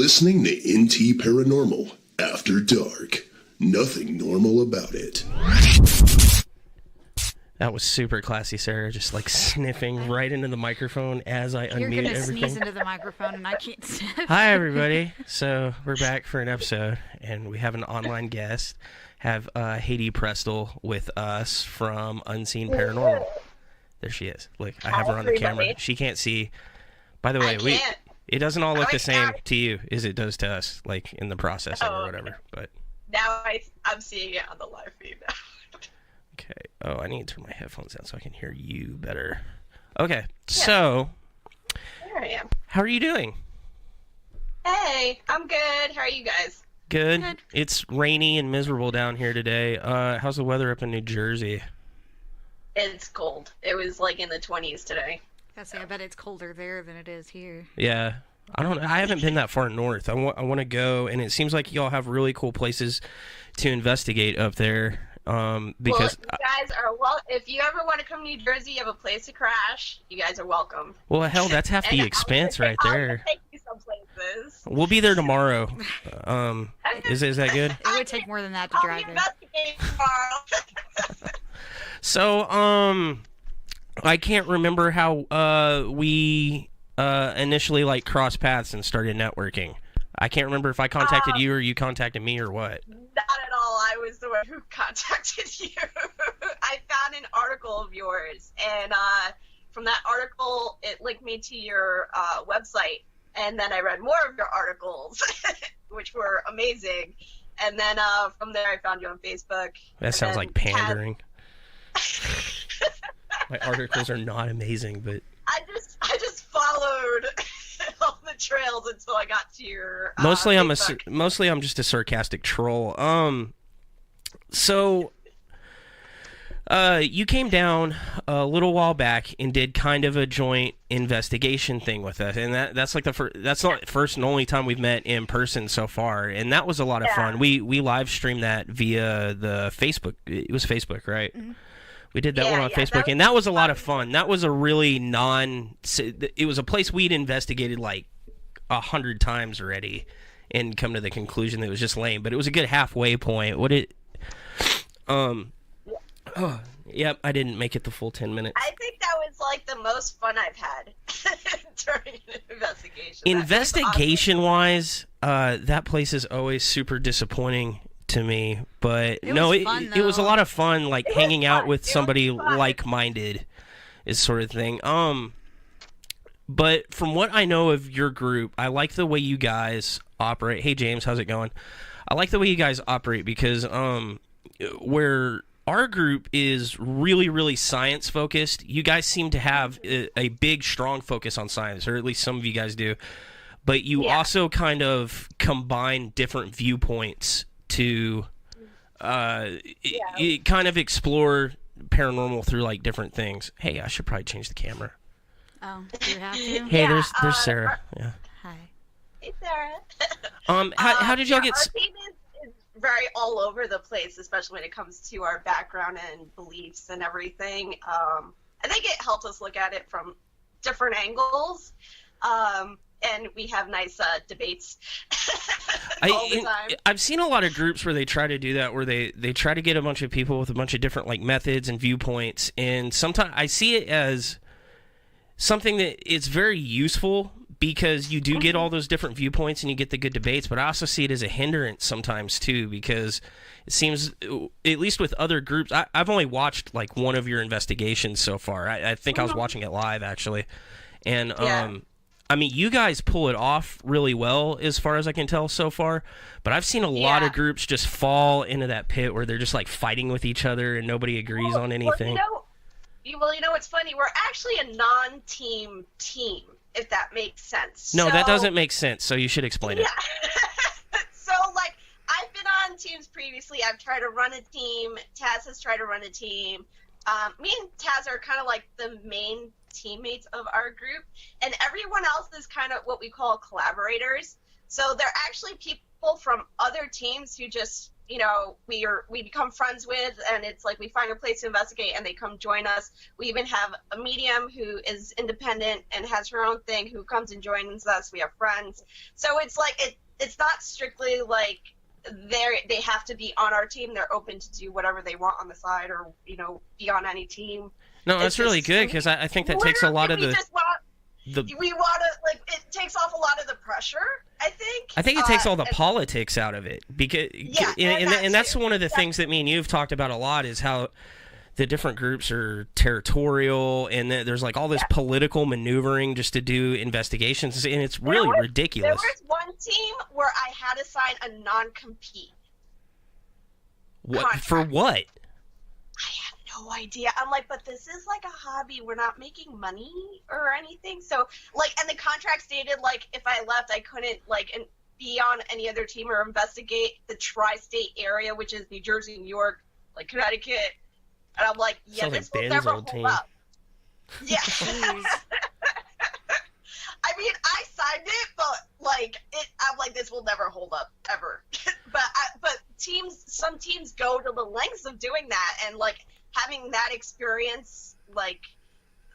listening to NT Paranormal After Dark. Nothing normal about it. That was super classy, Sarah. Just like sniffing right into the microphone as I unmute everything. You're gonna sneeze into the microphone and I can't sniff. Hi, everybody. So we're back for an episode, and we have an online guest. Have Heidy Prestol with us from UnScene Paranormal. There she is. Look, I have her on the camera. She can't see. By the way, it doesn't all look the same to you as it does to us, like in the processing or whatever. But now I'm seeing it on the live feed now. Okay. Oh, I need to turn my headphones down so I can hear you better. Okay. So, here I am. How are you doing? Hey, I'm good. How are you guys? Good. It's rainy and miserable down here today. How's the weather up in New Jersey? It's cold. It was like in the 20s today. I bet it's colder there than it is here. Yeah. I haven't been that far north. I want to go, and it seems like y'all have really cool places to investigate up there. Because you guys are if you ever want to come to New Jersey, you have a place to crash. You guys are welcome. Well, hell, that's half the expense right there. I'll take you some places. We'll be there tomorrow. Is that good? It would take more than that to drive in. Tomorrow. So, I can't remember how we initially like crossed paths and started networking. I can't remember if I contacted you or you contacted me or what. Not at all. I was the one who contacted you. I found an article of yours, and from that article, it linked me to your website, and then I read more of your articles, which were amazing. And then from there, I found you on Facebook. That sounds like pandering. My articles are not amazing, but I just followed all the trails until I got to your mostly Facebook. I'm just a sarcastic troll. So you came down a little while back and did kind of a joint investigation thing with us, and that's like that's the first and only time we've met in person so far, and that was a lot of fun. We live streamed that via the Facebook. It was Facebook, right? Mm-hmm. We did that one on Facebook, and that was a lot of fun. That was a really it was a place we'd investigated like 100 times already and come to the conclusion that it was just lame, but it was a good halfway point. Yep, I didn't make it the full 10 minutes. I think that was like the most fun I've had during an investigation. Investigation-wise, that place is always super disappointing to me, but it was a lot of fun, like hanging out with somebody like-minded is sort of thing. But from what I know of your group, I like the way you guys operate. Hey James, how's it going? I like the way you guys operate because where our group is really, really science focused, you guys seem to have a big, strong focus on science, or at least some of you guys do. But you also kind of combine different viewpoints to kind of explore paranormal through like different things. Hey, I should probably change the camera. Oh, do you have to? Hey, there's Sarah. Yeah. Hi. Hey, Sarah. How did y'all get? Our team is very all over the place, especially when it comes to our background and beliefs and everything. I think it helps us look at it from different angles. And we have nice debates all the time. I've seen a lot of groups where they try to do that, where they try to get a bunch of people with a bunch of different like methods and viewpoints. And sometimes I see it as something that it's very useful because you do get all those different viewpoints and you get the good debates. But I also see it as a hindrance sometimes too, because it seems, at least with other groups, I've only watched like one of your investigations so far. I think I was watching it live actually, and I mean, you guys pull it off really well as far as I can tell so far, but I've seen a lot of groups just fall into that pit where they're just like fighting with each other and nobody agrees on anything. Well, you know what's funny? We're actually a non-team team, if that makes sense. No, that doesn't make sense, so you should explain it. So, like, I've been on teams previously. I've tried to run a team. Taz has tried to run a team. Me and Taz are kind of like the main teammates of our group, and everyone else is kind of what we call collaborators. So they're actually people from other teams who just we become friends with, and it's like we find a place to investigate and they come join us. We even have a medium who is independent and has her own thing who comes and joins us. We have friends. So it's like it's not strictly like they have to be on our team. They're open to do whatever they want on the side, or be on any team. No, that's really good, because I think that takes a lot of we want to, like, it takes off a lot of the pressure, I think. It takes all the politics out of it, because and that's one of the things that me and you've talked about a lot, is how the different groups are territorial, and there's like all this political maneuvering just to do investigations, and it's really ridiculous. There was one team where I had to sign a non-compete. What? For what? I have no idea. I'm like, but this is like a hobby. We're not making money or anything. So, like, and the contract stated, like, if I left, I couldn't, like, be on any other team or investigate the tri-state area, which is New Jersey, New York, like, Connecticut. And I'm like, yeah, this will never hold up. Yeah. I mean, I signed it, but, like, I'm like, this will never hold up, ever. But some teams go to the lengths of doing that, and, like, having that experience, like,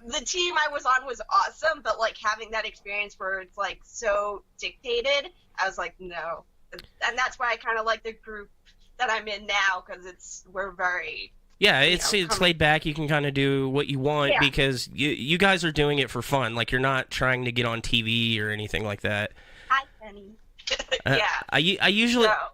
the team I was on was awesome, but, like, having that experience where it's, like, so dictated, I was like, no. And that's why I kind of like the group that I'm in now, because we're very... Yeah, it's laid back. You can kind of do what you want, because you guys are doing it for fun. Like, you're not trying to get on TV or anything like that. Hi, Penny. Yeah. I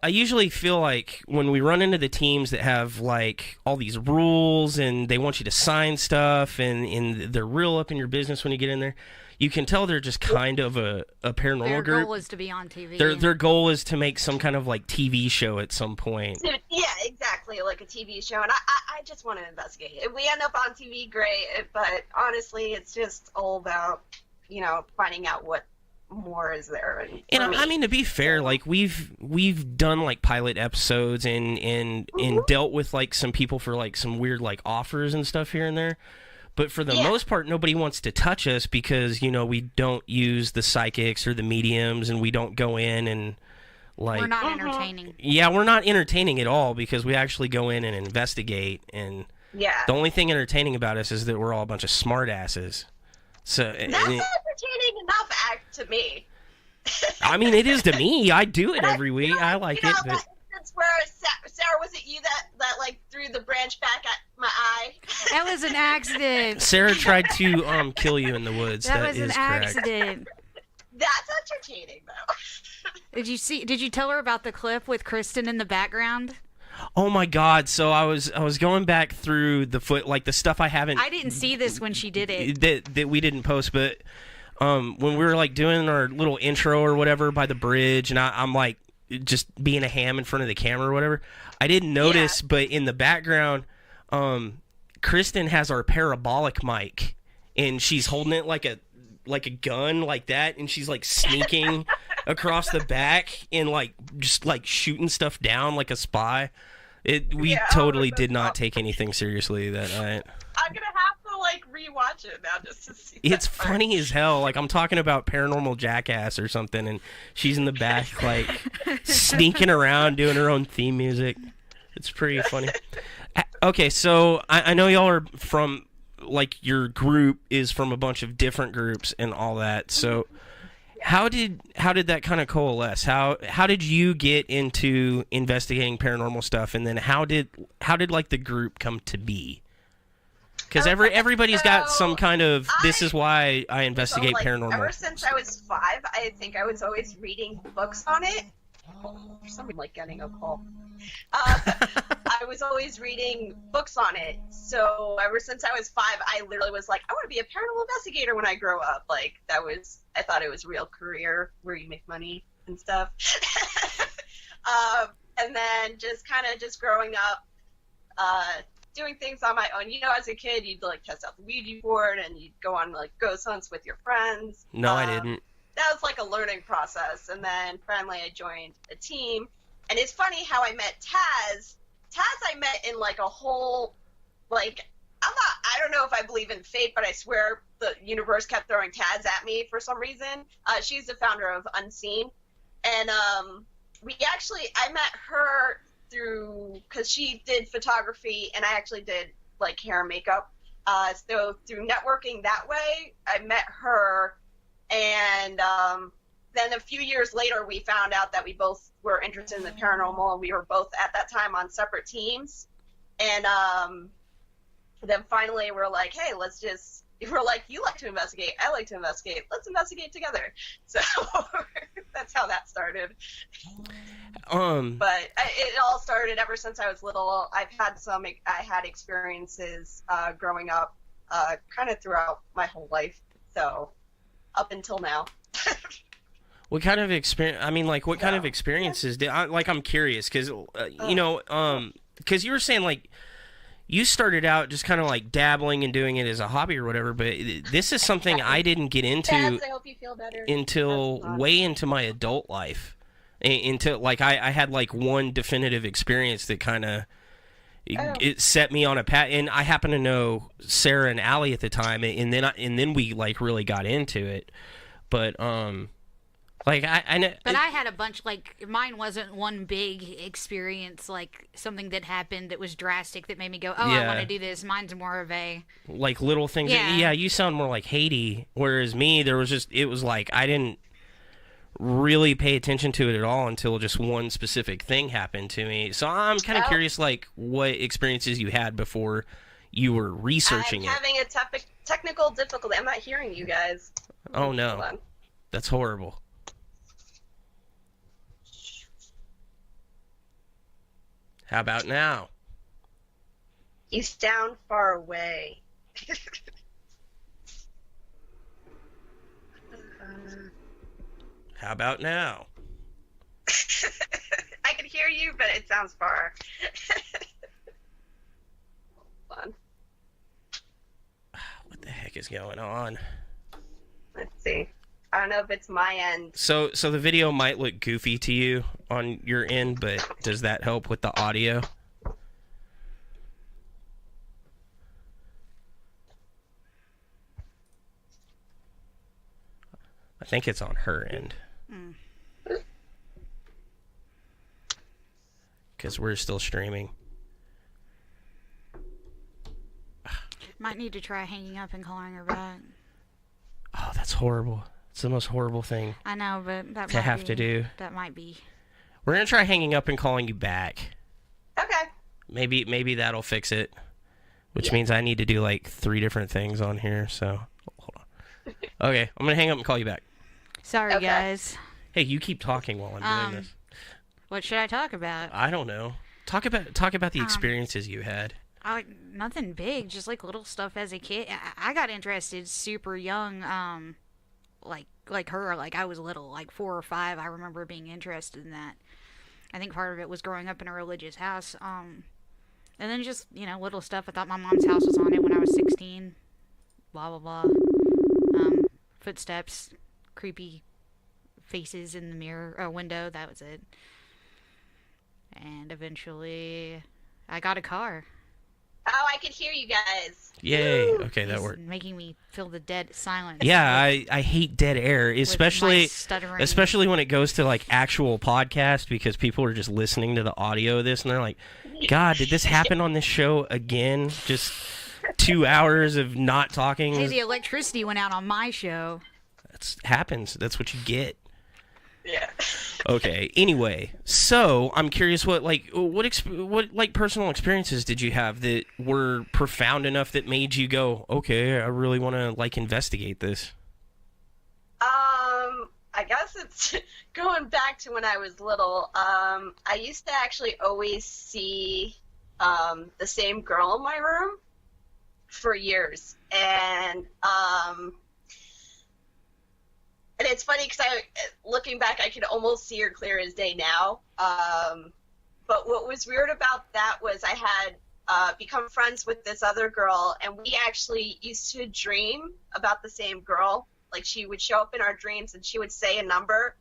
usually feel like when we run into the teams that have, like, all these rules and they want you to sign stuff, and they're real up in your business when you get in there, you can tell they're just kind of a paranormal group. Their goal is to be on TV. Their goal is to make some kind of, like, TV show at some point. Yeah, exactly, like a TV show. And I just want to investigate. If we end up on TV, great. But honestly, it's just all about, finding out what more is there. And I mean, to be fair, like, we've done, like, pilot episodes and dealt with, like, some people for, like, some weird, like, offers and stuff here and there. But for the most part, nobody wants to touch us because, we don't use the psychics or the mediums, and we don't go in and, like... We're not entertaining. Yeah, we're not entertaining at all, because we actually go in and investigate, and the only thing entertaining about us is that we're all a bunch of smartasses. So that's entertaining enough, to me. I mean, it is to me. I do it every week. I like it, but... That's where, Sarah, was it you that like, threw the branch back at my eye? That was an accident. Sarah tried to was kill you in the woods. That was an accident. That's entertaining, though. Did you tell her about the clip with Kristen in the background? Oh my God! So I was going back through the stuff I haven't. I didn't see this when she did it. That we didn't post, but when we were, like, doing our little intro or whatever by the bridge, and I'm like just being a ham in front of the camera or whatever, I didn't notice, but in the background, Kristen has our parabolic mic, and she's holding it like a gun like that, and she's, like, sneaking across the back and, like, just, like, shooting stuff down like a spy. We totally did not take anything seriously that night. I'm gonna have to, like, rewatch it now just to see. It's funny as hell. Like, I'm talking about Paranormal Jackass or something, and she's in the back, like, sneaking around doing her own theme music. It's pretty funny. Okay, so I know y'all are from, like, your group is from a bunch of different groups and all that. So how did that kind of coalesce? How did you get into investigating paranormal stuff, and then how did like the group come to be? Because everybody's got some kind of, this is why I investigate paranormal. Ever since I was 5, I think I was always reading books on it. Something like getting a call. I was always reading books on it. So ever since I was 5, I literally was like, I want to be a paranormal investigator when I grow up. Like, I thought it was a real career where you make money and stuff. And then just growing up, doing things on my own. As a kid, you'd, like, test out the Ouija board, and you'd go on, like, ghost hunts with your friends. No, I didn't. That was, like, a learning process. And then finally I joined a team. And it's funny how I met Taz. Taz I met in, like, a whole, like, I don't know if I believe in fate, but I swear the universe kept throwing Taz at me for some reason. She's the founder of UnScene. And I met her through, because she did photography and I actually did like hair and makeup. So through networking that way, I met her, and then a few years later, we found out that we both were interested in the paranormal, and we were both at that time on separate teams. And then finally, we're like, hey, we're like, you like to investigate, I like to investigate, let's investigate together. So that's how that started. But it all started ever since I was little. I had experiences growing up kind of throughout my whole life, so up until now. What kind of experience? I mean, like, what kind of experiences did? I'm curious because because you were saying like you started out just kind of like dabbling and doing it as a hobby or whatever, but this is something I didn't get into Dad, I hope you feel better. Until way into my adult life. Until like I had like one definitive experience that kind of it set me on a path, and I happen to know Sarah and Allie at the time, and then we like really got into it, but like I know. But I had a bunch, like, mine wasn't one big experience, like, something that happened that was drastic that made me go, oh, I want to do this. Mine's more of a... Like, little things. Yeah, you sound more like Heidy, whereas me, it was like, I didn't really pay attention to it at all until just one specific thing happened to me. So I'm kind of curious, like, what experiences you had before you were researching it. I'm having a technical difficulty. I'm not hearing you guys. Oh, no. That's horrible. How about now? You sound far away. How about now? I can hear you, but it sounds far. Hold on. What the heck is going on? Let's see. I don't know if it's my end. So the video might look goofy to you on your end, but does that help with the audio? I think it's on her end. Because we're still streaming. Might need to try hanging up and calling her back. Oh, that's horrible. It's the most horrible thing. I know, but that to have to do. That might be. We're gonna try hanging up and calling you back. Okay. Maybe that'll fix it. Which means I need to do like 3 different things on here. So hold on. Okay, I'm gonna hang up and call you back. Sorry, guys. Hey, you keep talking while I'm doing this. What should I talk about? I don't know. Talk about the experiences you had. Nothing big, just like little stuff as a kid. I got interested super young. Like her, like I was little, like 4 or 5. I remember being interested in that. I think part of it was growing up in a religious house. And then just, little stuff. I thought my mom's house was on it when I was 16. Blah, blah, blah. Footsteps, creepy faces in the mirror, window. That was it. And eventually, I got a car. Oh, I could hear you guys. Yay. Okay, that worked. Making me feel the dead silence. Yeah, I hate dead air, especially when it goes to like actual podcast, because people are just listening to the audio of this and they're like, God, did this happen on this show again? Just 2 hours of not talking. Hey, the electricity went out on my show. That happens. That's what you get. Yeah. Okay. Anyway, so I'm curious, what personal experiences did you have that were profound enough that made you go, okay, I really want to like investigate this? I guess it's going back to when I was little. I used to actually always see the same girl in my room for years, and it's funny because looking back, I could almost see her clear as day now. But what was weird about that was I had become friends with this other girl, and we actually used to dream about the same girl. Like, she would show up in our dreams, and she would say a number.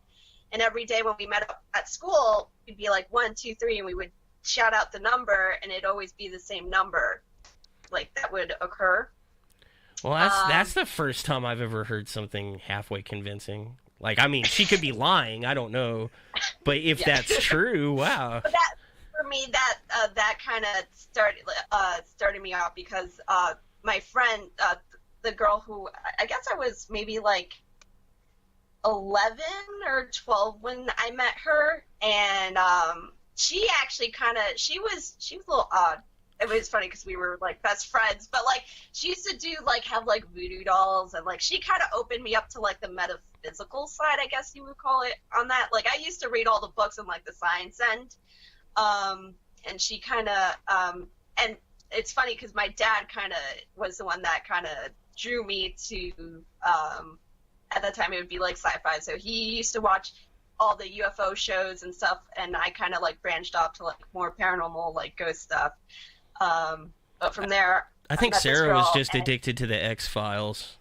And every day when we met up at school, we'd be like 1, 2, 3, and we would shout out the number, and it'd always be the same number. Like, that would occur. Well, that's the first time I've ever heard something halfway convincing. Like, I mean, she could be lying, I don't know. But if that's true, wow. But for for me, that kind of started me off because my friend, the girl who I guess I was maybe like 11 or 12 when I met her, and she actually she was a little odd. It was funny because we were like best friends, but like she used to do like have like voodoo dolls, and like she kind of opened me up to like the metaphysical side, I guess you would call it, on that. Like I used to read all the books on like the science end, and she kind of and it's funny because my dad kind of was the one that kind of drew me to at that time it would be like sci-fi, so he used to watch all the UFO shows and stuff, and I kind of like branched off to like more paranormal, like ghost stuff. But from there, I think Sarah was just addicted to the X-Files.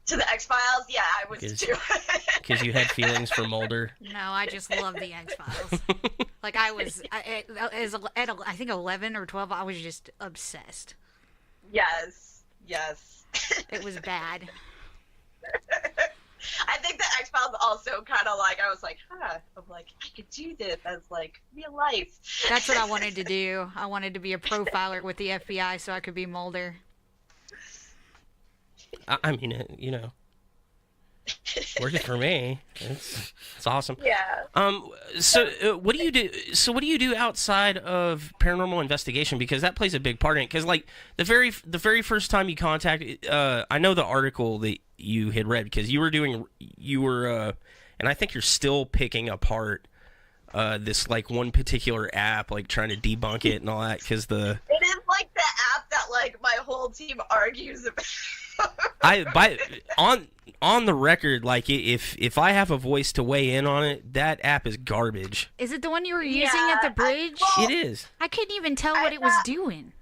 To the X-Files? Yeah, I was too. Because you had feelings for Mulder. No, I just love the X-Files. Like I think 11 or 12, I was just obsessed. Yes. It was bad. I think the X-Files also kind of like, I was like, I could do this as like real life. That's what I wanted to do. I wanted to be a profiler with the FBI so I could be Mulder. I mean, working for me. It's awesome. Yeah. So what do you do? So what do you do outside of paranormal investigation? Because that plays a big part in it. Because like the very first time you contacted, I know the article that you had read because you were, and I think you're still picking apart this like one particular app, like trying to debunk it and all that. Because it is like the app that like my whole team argues about. On the record, like if I have a voice to weigh in on it, that app is garbage. Is it the one you were using at the bridge? It is. I couldn't even tell what it was doing.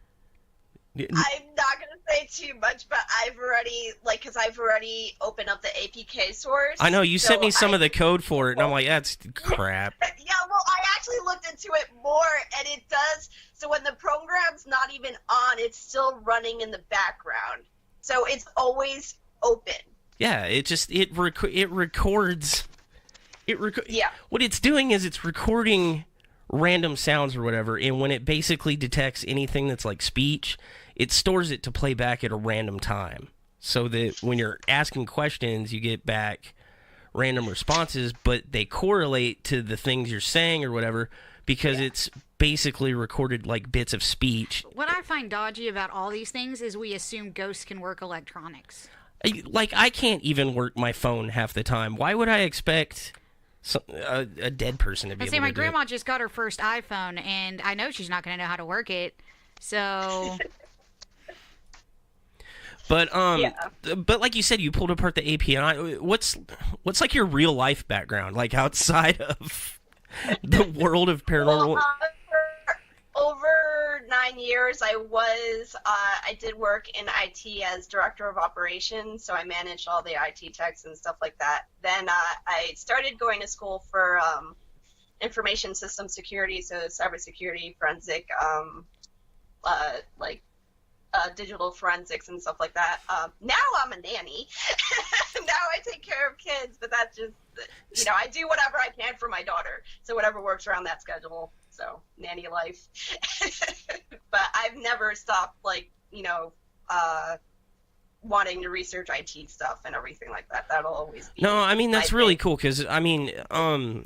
I'm not gonna say too much, but I've already opened up the APK source. I know you sent me some of the code for it, and I'm like, that's crap. Yeah, well, I actually looked into it more, and it does. So when the program's not even on, it's still running in the background. So it's always open. Yeah, it records. Yeah. What it's doing is it's recording random sounds or whatever, and when it basically detects anything that's like speech, it stores it to play back at a random time. So that when you're asking questions, you get back random responses, but they correlate to the things you're saying or whatever because it's basically recorded like bits of speech. What I find dodgy about all these things is we assume ghosts can work electronics. Like, I can't even work my phone half the time. Why would I expect a dead person to be able to do it? My grandma just got her first iPhone, and I know she's not going to know how to work it, so... But like you said, you pulled apart the API. What's like your real life background, like outside of the world of paranormal? Well, for over 9 years, I did work in IT as director of operations, so I managed all the IT techs and stuff like that. Then I started going to school for information system security, so cybersecurity, forensic, digital forensics and stuff like that. Now I'm a nanny. Now I take care of kids, but that's just, I do whatever I can for my daughter. So whatever works around that schedule. So nanny life. But I've never stopped, wanting to research IT stuff and everything like that. That'll always be. No, I mean, that's really cool because, I mean,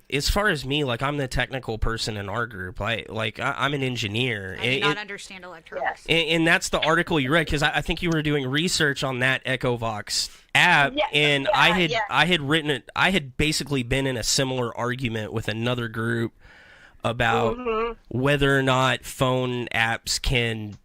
as far as me, like, I'm the technical person in our group. I'm an engineer. I do not understand electronics. And that's the article you read because I think you were doing research on that Echovox app, and I had written it. I had basically been in a similar argument with another group about whether or not phone apps can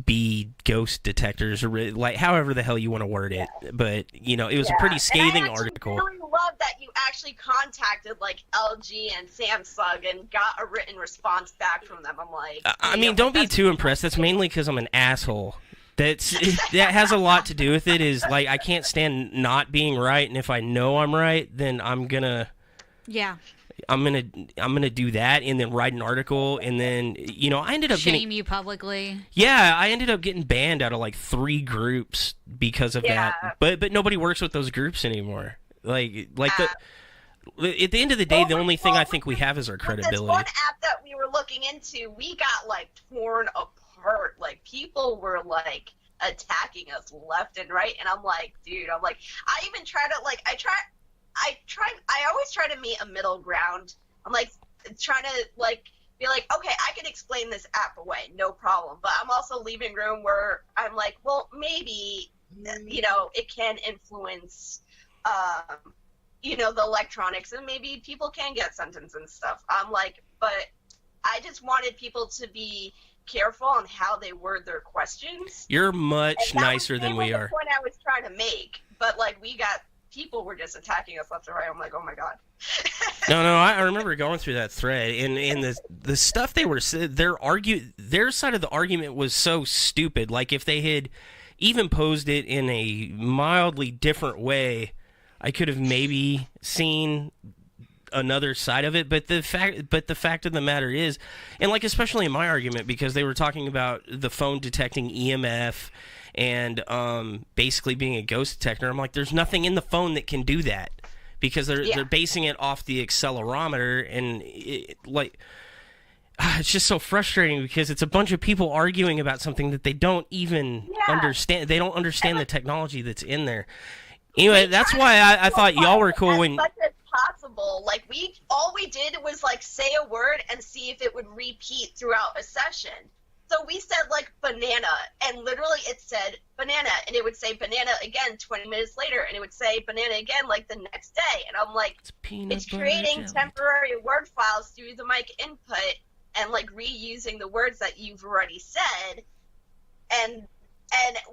be ghost detectors, or like however the hell you want to word it. But it was a pretty scathing article. I really love that you actually contacted like LG and Samsung and got a written response back from them. I'm like, I mean, don't be too impressed. That's mainly because I'm an asshole. That has a lot to do with it. Is like I can't stand not being right, and if I know I'm right, then I'm gonna do that, and then write an article, and then I ended up shame you publicly. Yeah, I ended up getting banned out of like 3 groups because of that. But nobody works with those groups anymore. At the end of the day, the only thing I think we have is our credibility. This one app that we were looking into, we got like torn apart. Like people were like attacking us left and right, and I'm like, dude, I even try to like, I always try to meet a middle ground. I'm like trying to like be like, okay, I can explain this app away, no problem. But I'm also leaving room where I'm like, well, maybe, you know, it can influence, you know, the electronics, and maybe people can get sentenced and stuff. I'm like, but I just wanted people to be careful on how they word their questions. You're much nicer than we are. That's the point I was trying to make, but like people were just attacking us left and right. I'm like, oh my god. No, I remember going through that thread, and the stuff they were their side of the argument was so stupid. Like if they had even posed it in a mildly different way, I could have maybe seen another side of it. But the fact of the matter is, and like especially in my argument, because they were talking about the phone detecting EMF and basically being a ghost detector. I'm like, there's nothing in the phone that can do that, because they're basing it off the accelerometer, and it's just so frustrating because it's a bunch of people arguing about something that they don't even understand. They don't understand the technology that's in there. Anyway, that's why I thought y'all were cool when. As much as possible, like all we did was like say a word and see if it would repeat throughout a session. So we said like banana, and literally it said banana, and it would say banana again 20 minutes later, and it would say banana again like the next day. And I'm like, it's creating temporary word files through the mic input and like reusing the words that you've already said. And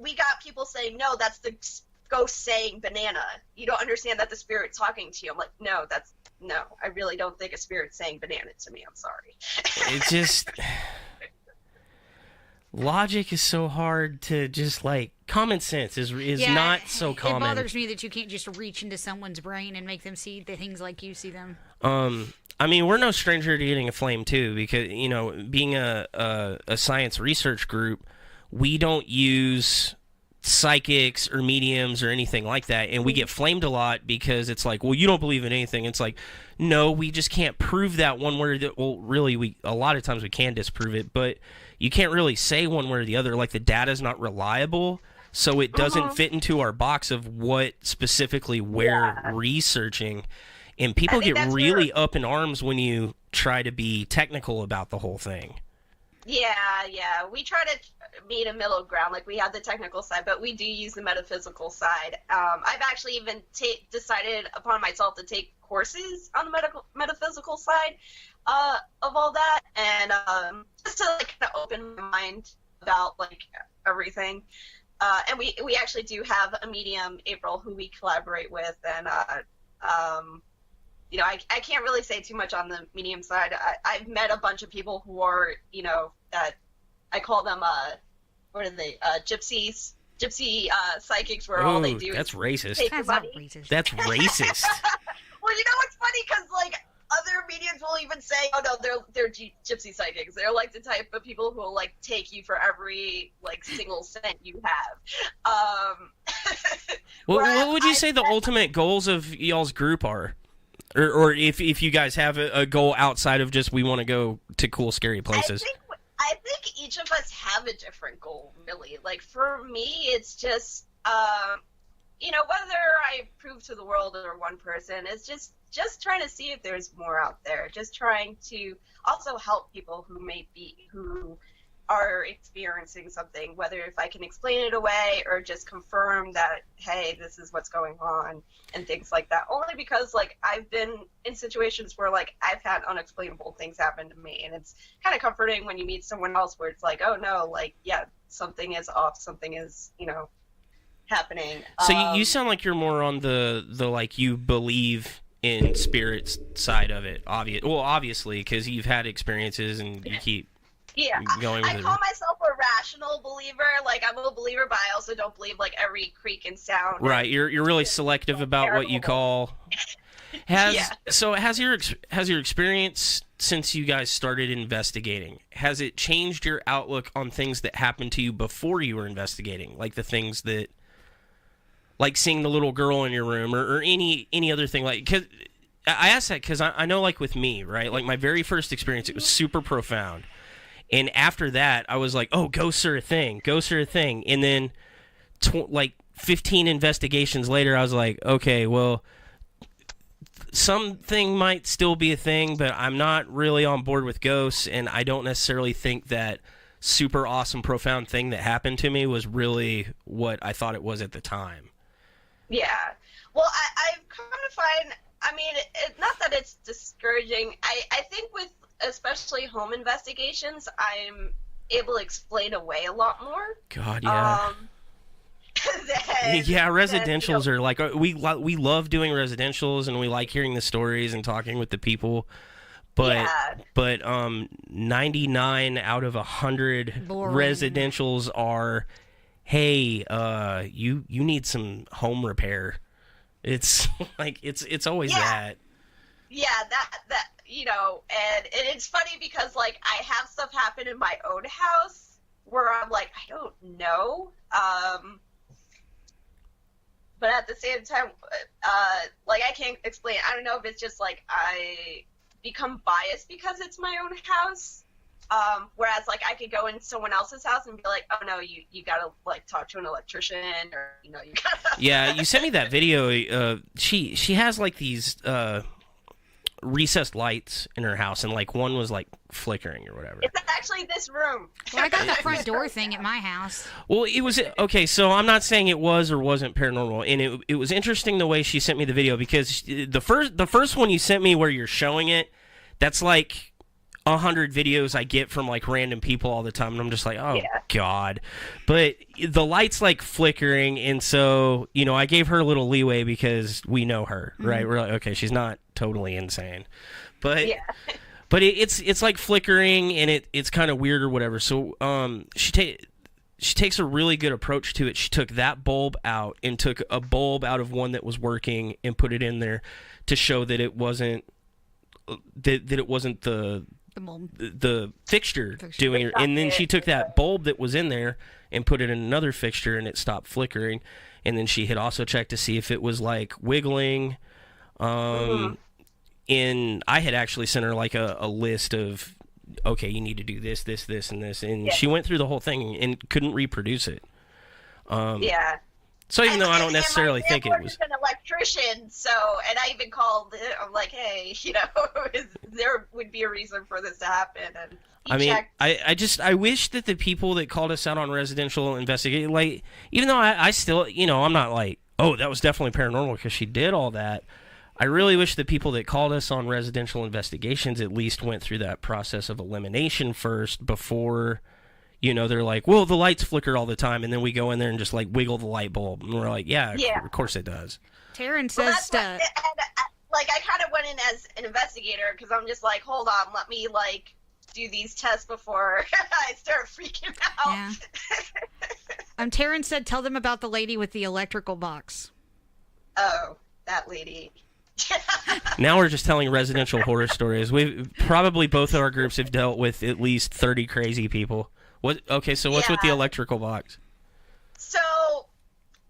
we got people saying, no, that's the ghost saying banana. You don't understand that the spirit's talking to you. I'm like, no, I really don't think a spirit's saying banana to me. I'm sorry. It just... Logic is so hard to just like common sense is not so common. It bothers me that you can't just reach into someone's brain and make them see the things like you see them. I mean, we're no stranger to getting a flame too, because you know, being a science research group, we don't use psychics or mediums or anything like that, and we get flamed a lot because it's like, well, you don't believe in anything. It's like, no, we just can't prove that one way or the, well, really, a lot of times we can disprove it, but you can't really say one way or the other. Like, the data's not reliable, so it doesn't fit into our box of what specifically we're researching. And people get really up in arms when you try to be technical about the whole thing. Yeah. We try to meet a middle ground. Like, we have the technical side, but we do use the metaphysical side. I've actually even decided upon myself to take courses on the metaphysical side of all that, and just to like kind of open my mind about like everything. And we actually do have a medium, April, who we collaborate with, and you know, I can't really say too much on the medium side. I've met a bunch of people who are, you know, that I call them what are they, gypsy psychics, where all they do that's is racist. take your That's not money. racist. That's racist. Well, you know what's funny? Because like other mediums will even say, "Oh no, they're gypsy psychics. They're like the type of people who will like take you for every like single cent you have." What would you say the ultimate goals of y'all's group are, or if you guys have a goal outside of just we want to go to cool, scary places? I think each of us have a different goal, really. Like, for me, it's just, you know, whether I prove to the world or one person, it's just trying to see if there's more out there. Just trying to also help people who are experiencing something, whether if I can explain it away or just confirm that, hey, this is what's going on and things like that. Only because, like, I've been in situations where, like, I've had unexplainable things happen to me, and it's kind of comforting when you meet someone else where it's like, oh, no, like, yeah, something is off, something is, you know, happening. So you sound like you're more on the like, you believe in spirits side of it, obviously, because you've had experiences and you keep... Yeah, I call myself a rational believer. Like, I'm a believer, but I also don't believe like every creak and sound. Right, you're really selective about what you call. So has your experience since you guys started investigating, has it changed your outlook on things that happened to you before you were investigating, like the things that, like seeing the little girl in your room or any other thing? Like, 'cause I asked that because I know, like, with me, right? Like, my very first experience, it was super profound. And after that, I was like, oh, ghosts are a thing. Ghosts are a thing. And then, 15 investigations later, I was like, okay, well, something might still be a thing, but I'm not really on board with ghosts, and I don't necessarily think that super awesome, profound thing that happened to me was really what I thought it was at the time. Yeah. Well, I've come to find, I mean, not that it's discouraging. I think with especially home investigations, I'm able to explain away a lot more. God, yeah. Residentials are like, we love doing residentials, and we like hearing the stories and talking with the people. But 99 out of 100 residentials are, hey, you need some home repair. It's like it's always that. Yeah, that and it's funny because, like, I have stuff happen in my own house where I'm like, I don't know. But at the same time, like, I can't explain. I don't know if it's just, like, I become biased because it's my own house. Whereas, like, I could go in someone else's house and be like, oh, no, you gotta, like, talk to an electrician, or, you gotta... Yeah, you sent me that video. She has, like, these recessed lights in her house, and, like, one was, like, flickering or whatever. It's actually this room. Well, I got the front door thing at my house. Well, it was... Okay, so I'm not saying it was or wasn't paranormal, and it was interesting the way she sent me the video, because the first one you sent me where you're showing it, that's, like... 100 videos I get from, like, random people all the time, and I'm just like, oh, God. But the light's, like, flickering, and so, I gave her a little leeway because we know her, right? We're like, okay, she's not totally insane. But it's like flickering, and it's kind of weird or whatever. So she takes a really good approach to it. She took that bulb out and took a bulb out of one that was working and put it in there to show that it wasn't the fixture doing it. And then she took that bulb that was in there and put it in another fixture, and it stopped flickering. And then she had also checked to see if it was, like, wiggling. And I had actually sent her, like, a list of, okay, you need to do this, this, this, and this. And she went through the whole thing and couldn't reproduce it. So even though I don't necessarily think it was an electrician, and I even called it, I'm like, hey, there would be a reason for this to happen, and I wish that the people that called us out on residential investigation, like, even though I still, I'm not like, oh, that was definitely paranormal because she did all that. I really wish the people that called us on residential investigations at least went through that process of elimination first before. They're like, well, the lights flicker all the time, and then we go in there and just, like, wiggle the light bulb. And we're like, yeah. Of course it does. Taryn says like, I kind of went in as an investigator because I'm just like, hold on, let me, like, do these tests before I start freaking out. Yeah. Taryn said, tell them about the lady with the electrical box. Oh, that lady. Now we're just telling residential horror stories. We've probably both of our groups have dealt with at least 30 crazy people. So what's with the electrical box? So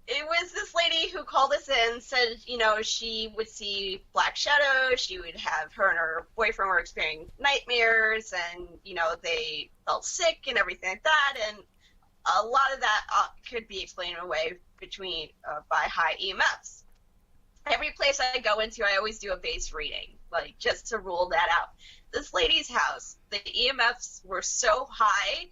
it was this lady who called us in, said, she would see black shadows, she would have, her and her boyfriend were experiencing nightmares, and, they felt sick and everything like that, and a lot of that could be explained away by high EMFs. Every place I go into, I always do a base reading, like, just to rule that out. This lady's house, the EMFs were so high,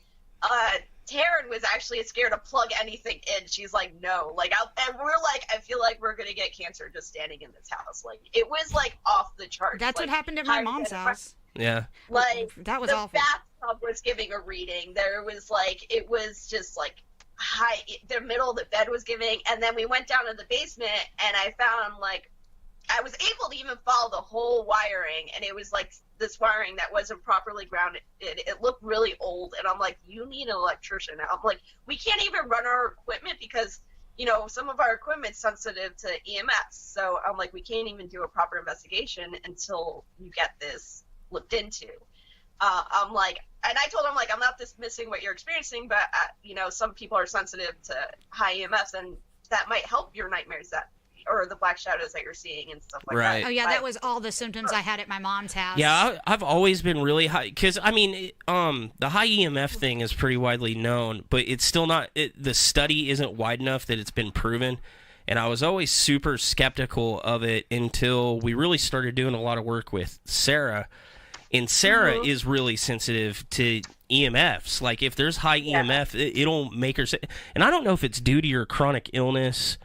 Taryn was actually scared to plug anything in. She's like, no. Like, and we're like, I feel like we're going to get cancer just standing in this house. Like, it was, like, off the charts. That's what happened at my mom's house. Yeah. Like, that was awful. The bathtub was giving a reading. There was, like, it was just, like, high. The middle of the bed was giving. And then we went down to the basement, and I found, like, I was able to even follow the whole wiring, and it was, like, this wiring that wasn't properly grounded. It looked really old, and I'm like, you need an electrician. I'm like, we can't even run our equipment because, some of our equipment's sensitive to EMFs. So I'm like, we can't even do a proper investigation until you get this looked into. I'm like, and I told him, like, I'm not dismissing what you're experiencing, but, some people are sensitive to high EMFs, and that might help your nightmares. That or the black shadows that you're seeing and stuff like Right. that. Oh yeah, that was all the symptoms I had at my mom's house. Yeah, I've always been really high because I mean, the high EMF thing is pretty widely known, but it's still not. The study isn't wide enough that it's been proven, and I was always super skeptical of it until we really started doing a lot of work with Sarah, and Sarah is really sensitive to EMFs. Like if there's high EMF, it'll make her. And I don't know if it's due to your chronic illness.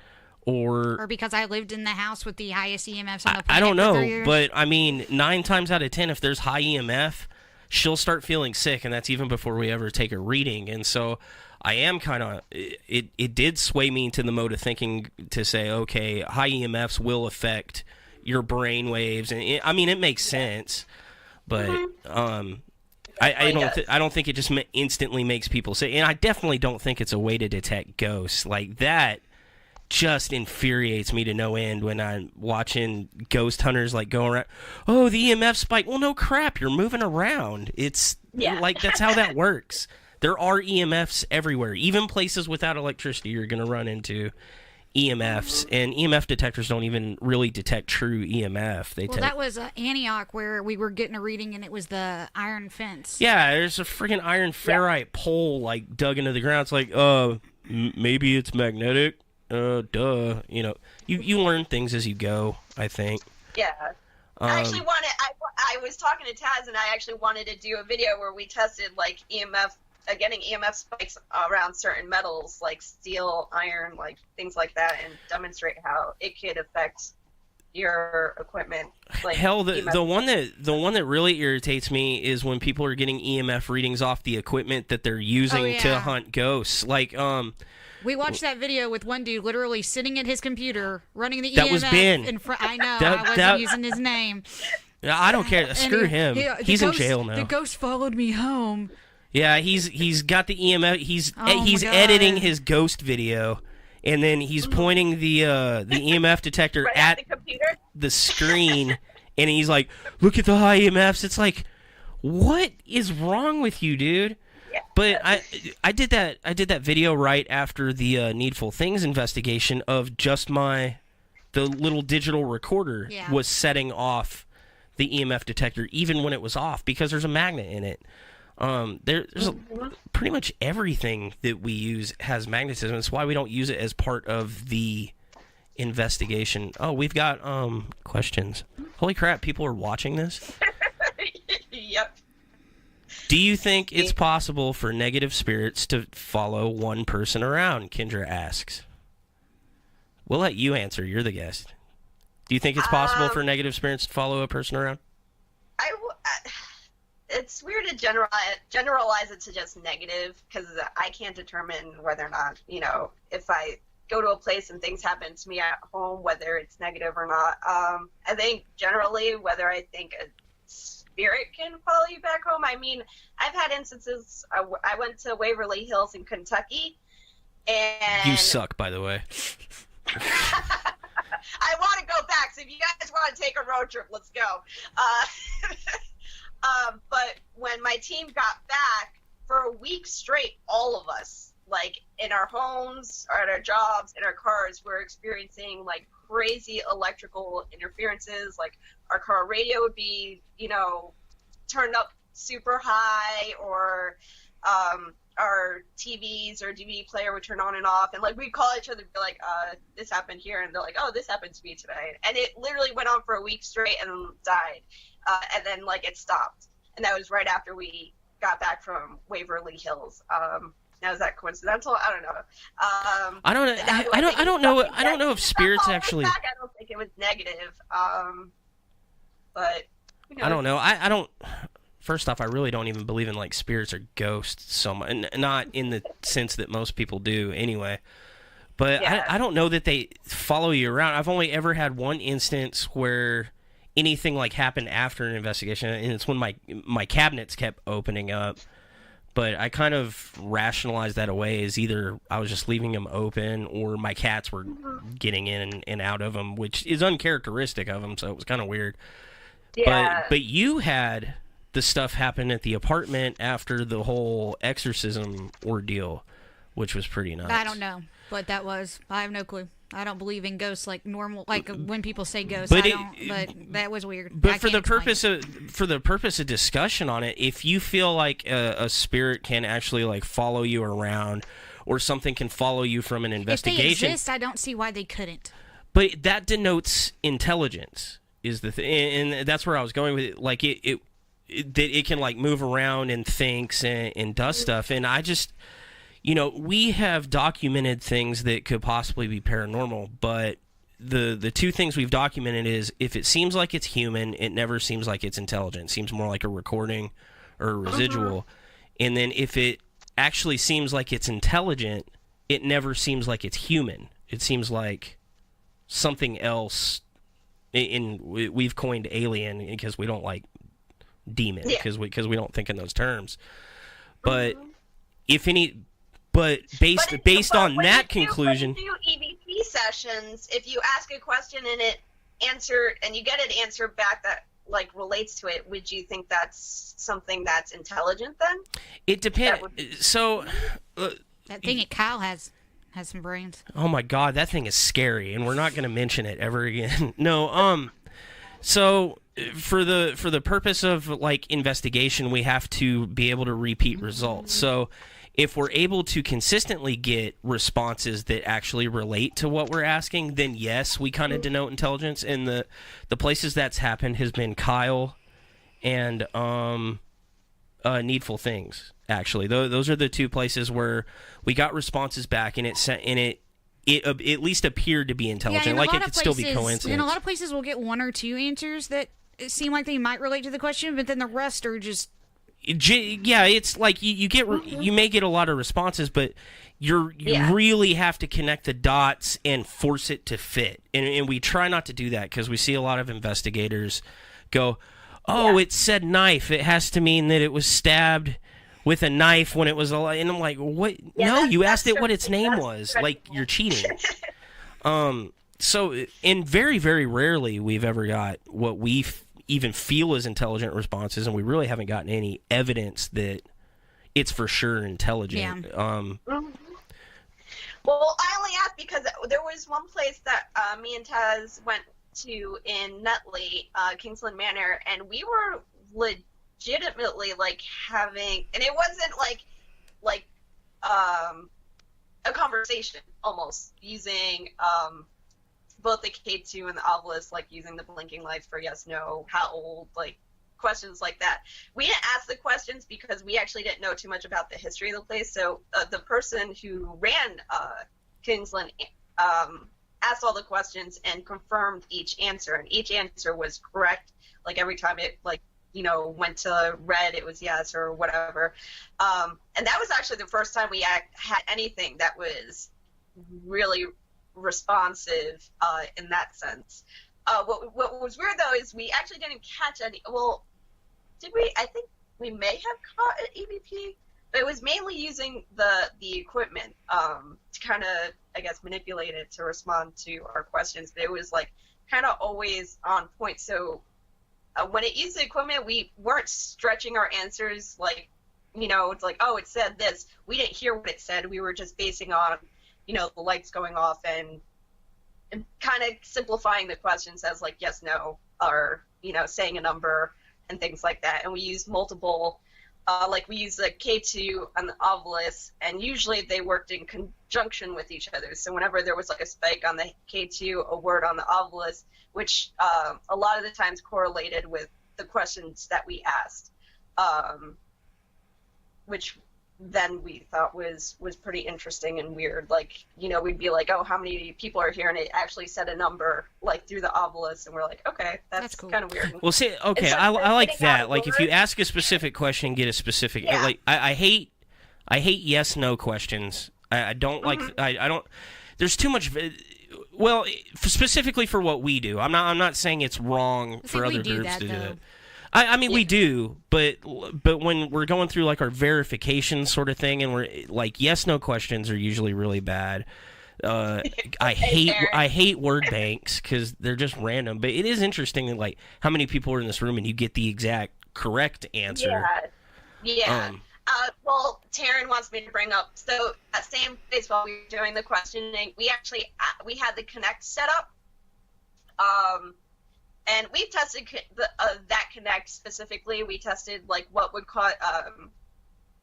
Or because I lived in the house with the highest EMFs on the planet. I don't for 3 know, years. but I mean, 9 times out of 10, if there's high EMF, she'll start feeling sick, and that's even before we ever take a reading. And so I am kind of, it did sway me into the mode of thinking to say, okay, high EMFs will affect your brain waves, and I mean, it makes sense, but I don't think it just instantly makes people sick, and I definitely don't think it's a way to detect ghosts like that. Just infuriates me to no end when I'm watching ghost hunters like go around. Oh, the EMF spike. Well, no crap. You're moving around. It's like that's how that works. There are EMFs everywhere. Even places without electricity, you're going to run into EMFs, and EMF detectors don't even really detect true EMF. That was Antioch where we were getting a reading, and it was the iron fence. Yeah, there's a freaking iron ferrite pole like dug into the ground. It's like, maybe it's magnetic. Duh. You know, you learn things as you go, I think. Yeah. I actually I was talking to Taz, and I actually wanted to do a video where we tested like getting EMF spikes around certain metals like steel, iron, like things like that, and demonstrate how it could affect your equipment. Like hell, the one that really irritates me is when people are getting EMF readings off the equipment that they're using to hunt ghosts. Like we watched that video with one dude literally sitting at his computer running the EMF. That was Ben. In front. I know. I wasn't using his name. I don't care. Screw him. He's in jail now. The ghost followed me home. Yeah, he's got the EMF. He's God. editing his ghost video, and then he's pointing the EMF detector at the computer, the screen, and he's like, "Look at the high EMFs." It's like, what is wrong with you, dude? Yeah. But I did that video right after the Needful Things investigation of just the little digital recorder was setting off the EMF detector even when it was off because there's a magnet in it. There's pretty much everything that we use has magnetism. That's why we don't use it as part of the investigation. Oh, we've got questions. Holy crap, people are watching this? Yep. Do you think it's possible for negative spirits to follow one person around? Kendra asks. We'll let you answer. You're the guest. Do you think it's possible for negative spirits to follow a person around? It's weird to generalize it to just negative because I can't determine whether or not, if I go to a place and things happen to me at home, whether it's negative or not. I think generally whether I think a spirit can follow you back home. I mean, I've had instances. I went to Waverly Hills in Kentucky, and you suck, by the way. I want to go back. So if you guys want to take a road trip, let's go. But when my team got back, for a week straight, all of us, like in our homes, or at our jobs, in our cars, were experiencing like crazy electrical interferences. Like our car radio would be, turned up super high, or our TVs or DVD player would turn on and off. And like we'd call each other and be like, this happened here. And they're like, oh, this happened to me today. And it literally went on for a week straight and died. And then like it stopped. And that was right after we got back from Waverly Hills. Now is that coincidental? I don't know. I don't know. I don't know if spirits actually. I don't think it was negative. But I don't know. I don't. First off, I really don't even believe in like spirits or ghosts so much, and not in the sense that most people do anyway. But I don't know that they follow you around. I've only ever had one instance where anything like happened after an investigation, and it's when my cabinets kept opening up. But I kind of rationalized that away as either I was just leaving them open or my cats were getting in and out of them, which is uncharacteristic of them, so it was kind of weird. Yeah. But you had the stuff happen at the apartment after the whole exorcism ordeal, which was pretty nuts. I don't know, but I have no clue. I don't believe in ghosts like normal, like when people say ghosts. But but that was weird. But for the purpose of discussion on it, if you feel like a spirit can actually like follow you around, or something can follow you from an investigation, if they exist, I don't see why they couldn't. But that denotes intelligence, is the thing, and that's where I was going with it. Like it can like move around and thinks and does stuff, and I just. We have documented things that could possibly be paranormal, but the two things we've documented is if it seems like it's human, it never seems like it's intelligent. It seems more like a recording or a residual. And then if it actually seems like it's intelligent, it never seems like it's human. It seems like something else. We've coined alien because we don't like demon, because we don't think in those terms. But based on that conclusion, when you do EVP sessions, if you ask a question and you get an answer back that like relates to it, would you think that's something that's intelligent then? It depends. So that thing at Kyle has some brains. Oh my God, that thing is scary, and we're not going to mention it ever again. No, so for the purpose of like investigation, we have to be able to repeat results. So if we're able to consistently get responses that actually relate to what we're asking, then yes, we kind of denote intelligence. And the places that's happened has been Kyle and Needful Things. Actually, those are the two places where we got responses back, and it at least appeared to be intelligent. Like it could still be coincidence. In a lot of places, we'll get one or two answers that seem like they might relate to the question, but then the rest are just. Yeah, it's like you may get a lot of responses, but you really have to connect the dots and force it to fit. And we try not to do that because we see a lot of investigators go, it said knife. It has to mean that it was stabbed with a knife when it was alive. And I'm like, what? Yeah, no, you asked it what its name was. Like, you're cheating. So, and very, very rarely we've ever got what we even feel as intelligent responses, and we really haven't gotten any evidence that it's for sure intelligent. Yeah. Well, I only asked because there was one place that me and Taz went to in Nutley, Kingsland Manor, and we were legitimately like having, and it wasn't like a conversation almost, using both the K2 and the obelisk, like using the blinking lights for yes, no, how old, like questions like that. We didn't ask the questions because we actually didn't know too much about the history of the place. So the person who ran Kingsland asked all the questions and confirmed each answer, and each answer was correct. Like every time it went to red, it was yes or whatever. And that was actually the first time we had anything that was really responsive in that sense. What was weird though is we actually didn't catch any. Well, did we? I think we may have caught an EVP, but it was mainly using the equipment to kind of, I guess, manipulate it to respond to our questions. But it was like kind of always on point. So when it used the equipment, we weren't stretching our answers like, it's like, oh, it said this. We didn't hear what it said. We were just basing on the lights going off and kind of simplifying the questions as like yes, no, or saying a number and things like that. And we used multiple, like we used the K2 and the obelisk, and usually they worked in conjunction with each other. So whenever there was like a spike on the K2, a word on the obelisk, which a lot of the times correlated with the questions that we asked, which then we thought was pretty interesting and weird. Like, we'd be like, oh, how many people are here? And it actually said a number like through the obelisk, and we're like, okay, that's cool. Kind of weird. Well, see, okay, I like that. Like, if you ask a specific question, get a specific. Yeah. Like, I hate yes no questions. I don't like. I don't. There's too much. Well, specifically for what we do, I'm not saying it's wrong for other groups to do that. I mean, we do, but when we're going through like our verification sort of thing, and we're like yes no questions are usually really bad. I hate word banks because they're just random. But it is interesting, like how many people are in this room and you get the exact correct answer. Yeah. Well, Taryn wants me to bring up, so that same place while we were doing the questioning, we actually, we had the Connect set up, and we tested that Connect specifically. We tested, like, what would cause,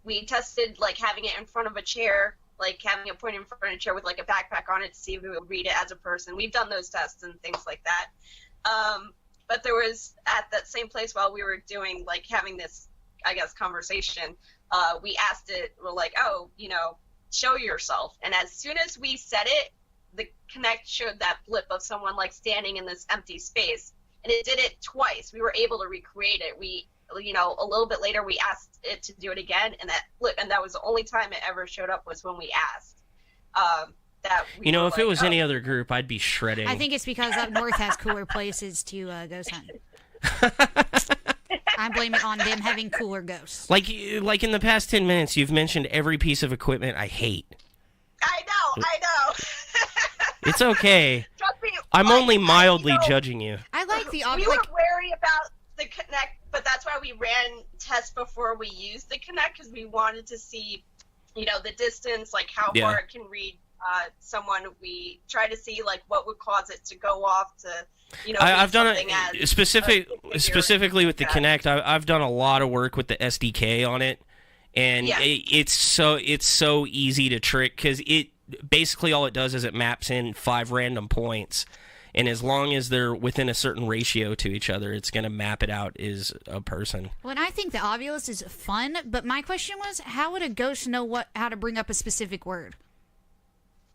we tested, like, having it in front of a chair, like, having it pointed in front of a chair with, like, a backpack on it to see if it would read it as a person. We've done those tests and things like that. But there was, at that same place while we were doing, like, having this, I guess, conversation, we asked it, we're like, oh, you know, show yourself. And as soon as we said it, the Connect showed that blip of someone, like, standing in this empty space. And it did it twice. We were able to recreate it. We, you know, a little bit later, we asked it to do it again, and that was the only time it ever showed up was when we asked. That we You know, if like, it was any other group, I'd be shredding. I think it's because up north has cooler places to ghost hunt. I blame it on them having cooler ghosts. Like in the past 10 minutes, you've mentioned every piece of equipment I hate. I know. It's okay. Trust me, I'm like, only mildly you know, judging you. I like the We were wary about the Connect, but that's why we ran tests before we used the Connect, because we wanted to see, you know, the distance, like how far it can read someone. We try to see, like, what would cause it to go off to, you know, I've done it specifically with the Connect. I've done a lot of work with the SDK on it, and it's so easy to trick, because it basically all it does is it maps in 5 random points, and as long as they're within a certain ratio to each other, it's going to map it out as a person. Well, and I think the obvious is fun, but my question was, how would a ghost know how to bring up a specific word?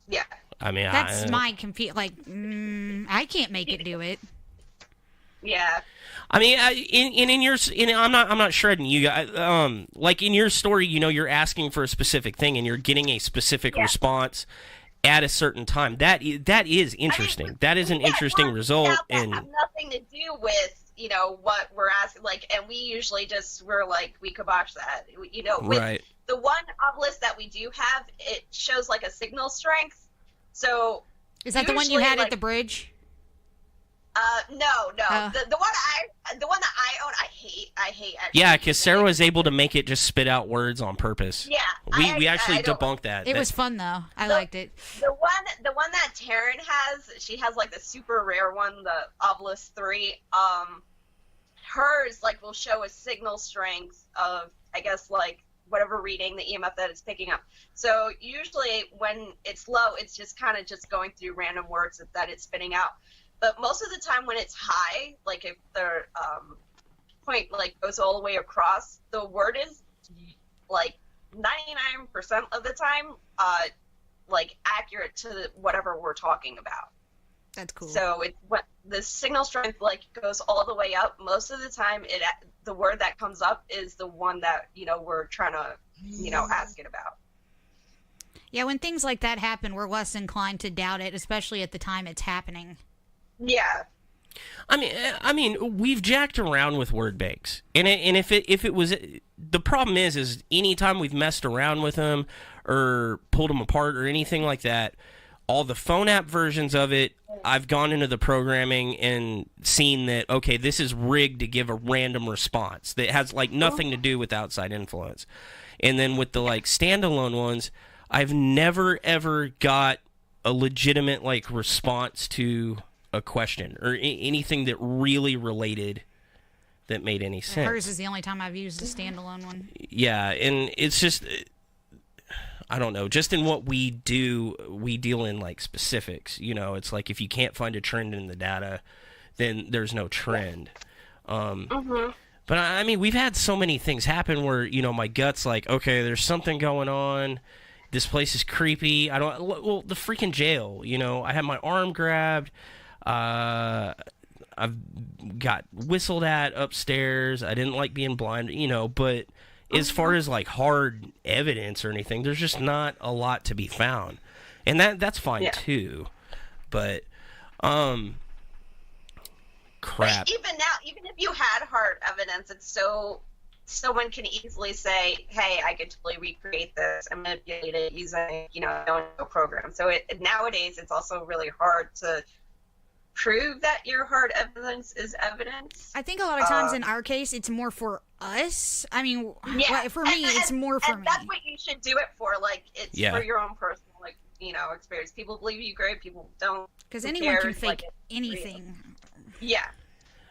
Yeah. I mean, that's my like, I can't make it do it. Yeah. I mean, I'm not shredding you guys. Like in your story, you know, you're asking for a specific thing and you're getting a specific response at a certain time. That is interesting. I mean, that is an interesting result. And have nothing to do with, you know, what we're asking. Like, and we usually we're like, we kibosh that. You know, with the one obelisk that we do have, it shows like a signal strength. So is that the one you had at the bridge? No. The one that I own, I hate. Actually. Yeah, because Sarah was able to make it just spit out words on purpose. Yeah, we actually debunked that. It was fun though. I liked it. The one that Taryn has, she has like the super rare one, the Obelisk 3. Hers like will show a signal strength of, I guess, like whatever reading the EMF that it's picking up. So usually when it's low, it's just kind of just going through random words that it's spitting out. But most of the time when it's high, like if the point like goes all the way across, the word is like 99% of the time like accurate to whatever we're talking about. That's cool. So it's what the signal strength like goes all the way up. Most of the time, the word that comes up is the one that, you know, we're trying to, you know, ask it about. Yeah, when things like that happen, we're less inclined to doubt it, especially at the time it's happening. Yeah. I mean, we've jacked around with word banks, and if it was, the problem is anytime we've messed around with them or pulled them apart or anything like that, all the phone app versions of it, I've gone into the programming and seen that, okay, this is rigged to give a random response that has like nothing to do with outside influence. And then with the like standalone ones, I've never ever got a legitimate like response to a question or anything that really related that made any sense. Hers is the only time I've used a standalone one. Yeah, and it's just, I don't know, just in what we do, we deal in like specifics. You know, it's like if you can't find a trend in the data, then there's no trend. But I mean, we've had so many things happen where, you know, my gut's like, okay, there's something going on. This place is creepy. Well, the freaking jail, you know, I had my arm grabbed. I've got whistled at upstairs. I didn't like being blind, you know, but as far as like hard evidence or anything, there's just not a lot to be found. And that's fine too. But crap. But even now, even if you had hard evidence, it's so someone can easily say, hey, I could totally recreate this and manipulate it using, you know, a program. So nowadays it's also really hard to prove that your hard evidence is evidence. I think a lot of times in our case, it's more for us. I mean, for me, it's more for me. That's what you should do it for. Like, it's for your own personal, like, experience. People believe you, great. People don't. Because anyone can fake anything. Yeah.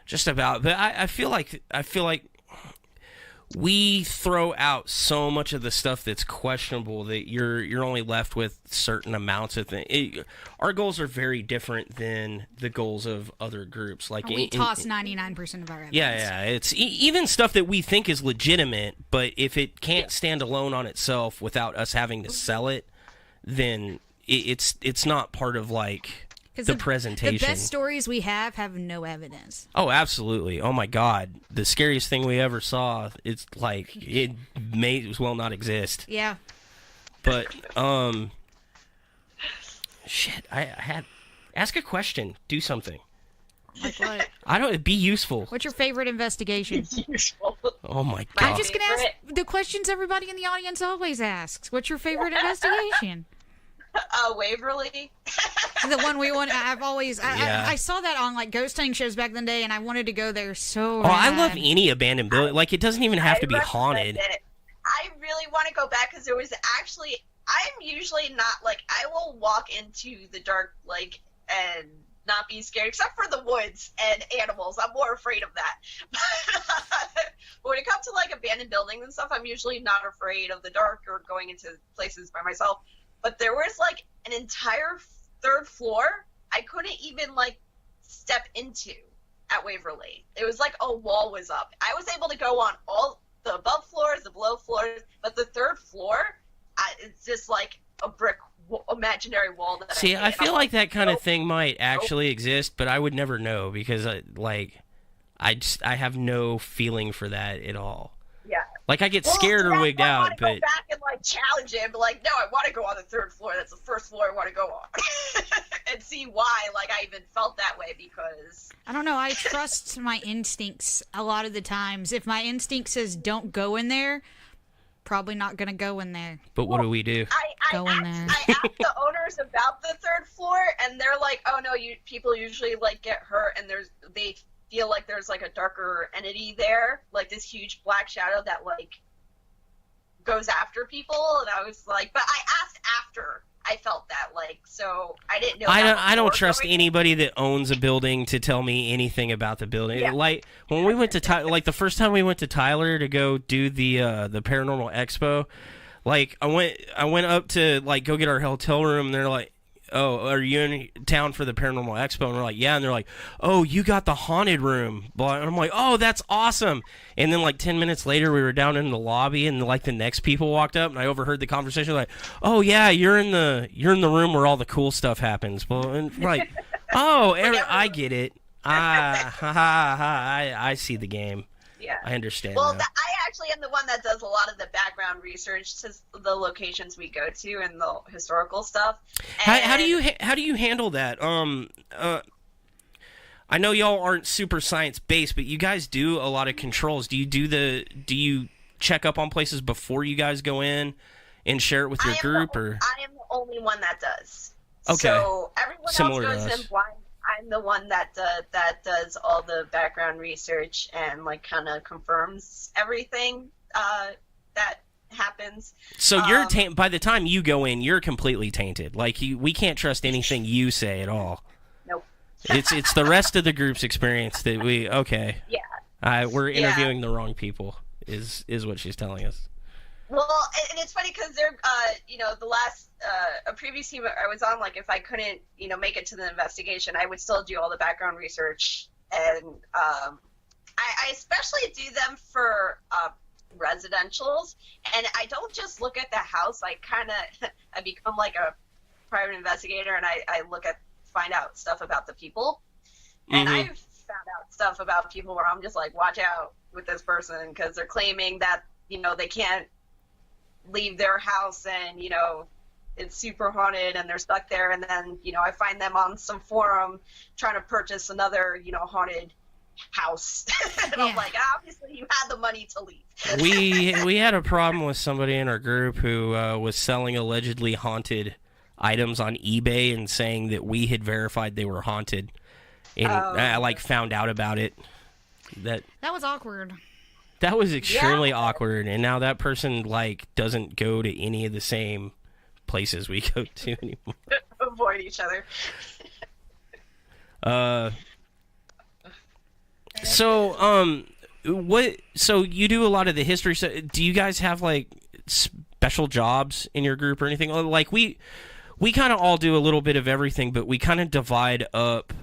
Just about. But I feel like we throw out so much of the stuff that's questionable that you're only left with certain amounts of things. Our goals are very different than the goals of other groups. Like we toss 99% of our evidence. Yeah. It's even stuff that we think is legitimate, but if it can't stand alone on itself without us having to sell it, then it's not part of like the presentation. The best stories we have no evidence. Oh, absolutely. Oh, my God. The scariest thing we ever saw, it's like, it may as well not exist. Yeah. But, shit, I had... Ask a question. Do something. Like what? I don't... Be useful. What's your favorite investigation? Useful. Oh, my God. I'm just going to ask the questions everybody in the audience always asks. What's your favorite investigation? Waverly. The one we want. I saw that on like ghost hunting shows back in the day, and I wanted to go there so. I love any abandoned building. Like, it doesn't even have to be haunted. I really want to go back because there was actually. I'm usually not like I will walk into the dark like and not be scared except for the woods and animals. I'm more afraid of that. But when it comes to like abandoned buildings and stuff, I'm usually not afraid of the dark or going into places by myself. But there was, like, an entire third floor I couldn't even, like, step into at Waverly. It was like a wall was up. I was able to go on all the above floors, the below floors, but the third floor, it's just like a brick imaginary wall. That I feel like that kind of thing might actually exist, but I would never know because, I have no feeling for that at all. Yeah. Like, I get scared or wigged out, but... I want to go back and, like, challenge him, but, like, no, I want to go on the third floor. That's the first floor I want to go on. And see why, like, I even felt that way, because... I don't know, I trust my instincts a lot of the times. If my instinct says don't go in there, probably not going to go in there. But what do we do? I asked the owners about the third floor, and they're like, oh, no, people usually, like, get hurt, and they feel like there's like a darker entity there, like this huge black shadow that like goes after people. And I was like, but I asked after I felt that, like, so I didn't know. I don't trust anybody that owns a building to tell me anything about the building. Yeah. Like when we went to like the first time we went to Tyler to go do the Paranormal Expo, like I went up to like go get our hotel room, and they're like, oh, are you in town for the Paranormal Expo? And we're like, yeah. And they're like, oh, you got the haunted room. And I'm like, oh, that's awesome. And then like 10 minutes later, we were down in the lobby, and like the next people walked up, and I overheard the conversation. Like, oh yeah, you're in the room where all the cool stuff happens. Well, and like, oh, I get it. I see the game. Yeah, I understand. Well, I actually am the one that does a lot of the background research to the locations we go to and the historical stuff. And how do you handle that? I know y'all aren't super science based, but you guys do a lot of controls. Do you check up on places before you guys go in and share it with your group, or? I am the only one that does. Okay. So everyone else goes in blind. I'm the one that does all the background research and like kind of confirms everything that happens. So you're by the time you go in, you're completely tainted. Like we can't trust anything you say at all. Nope. It's the rest of the group's experience that we Yeah. We're interviewing the wrong people. Is what she's telling us. Well, and it's funny because they're, the last, a previous team I was on, like, if I couldn't, make it to the investigation, I would still do all the background research. And I especially do them for residentials. And I don't just look at the house. I I become like a private investigator, and I find out stuff about the people. And I've found out stuff about people where I'm just like, watch out with this person because they're claiming that, they can't leave their house and it's super haunted and they're stuck there, and then I find them on some forum trying to purchase another haunted house. And I'm like, obviously you had the money to leave. we had a problem with somebody in our group who was selling allegedly haunted items on eBay and saying that we had verified they were haunted, and I like found out about it. That was awkward. That was extremely awkward, and now that person like doesn't go to any of the same places we go to anymore. Avoid each other. So you do a lot of the history. So do you guys have like special jobs in your group or anything? Like we kind of all do a little bit of everything, but we kind of divide up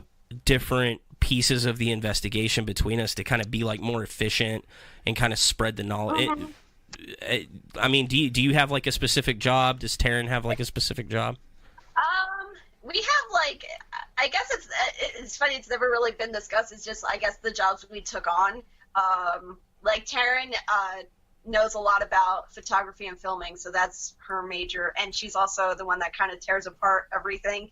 different pieces of the investigation between us to kind of be like more efficient and kind of spread the knowledge. I mean, do you have like a specific job? Does Taryn have like a specific job? We have like, I guess it's funny. It's never really been discussed. It's just, I guess, the jobs we took on. Like Taryn knows a lot about photography and filming, so that's her major, and she's also the one that kind of tears apart everything,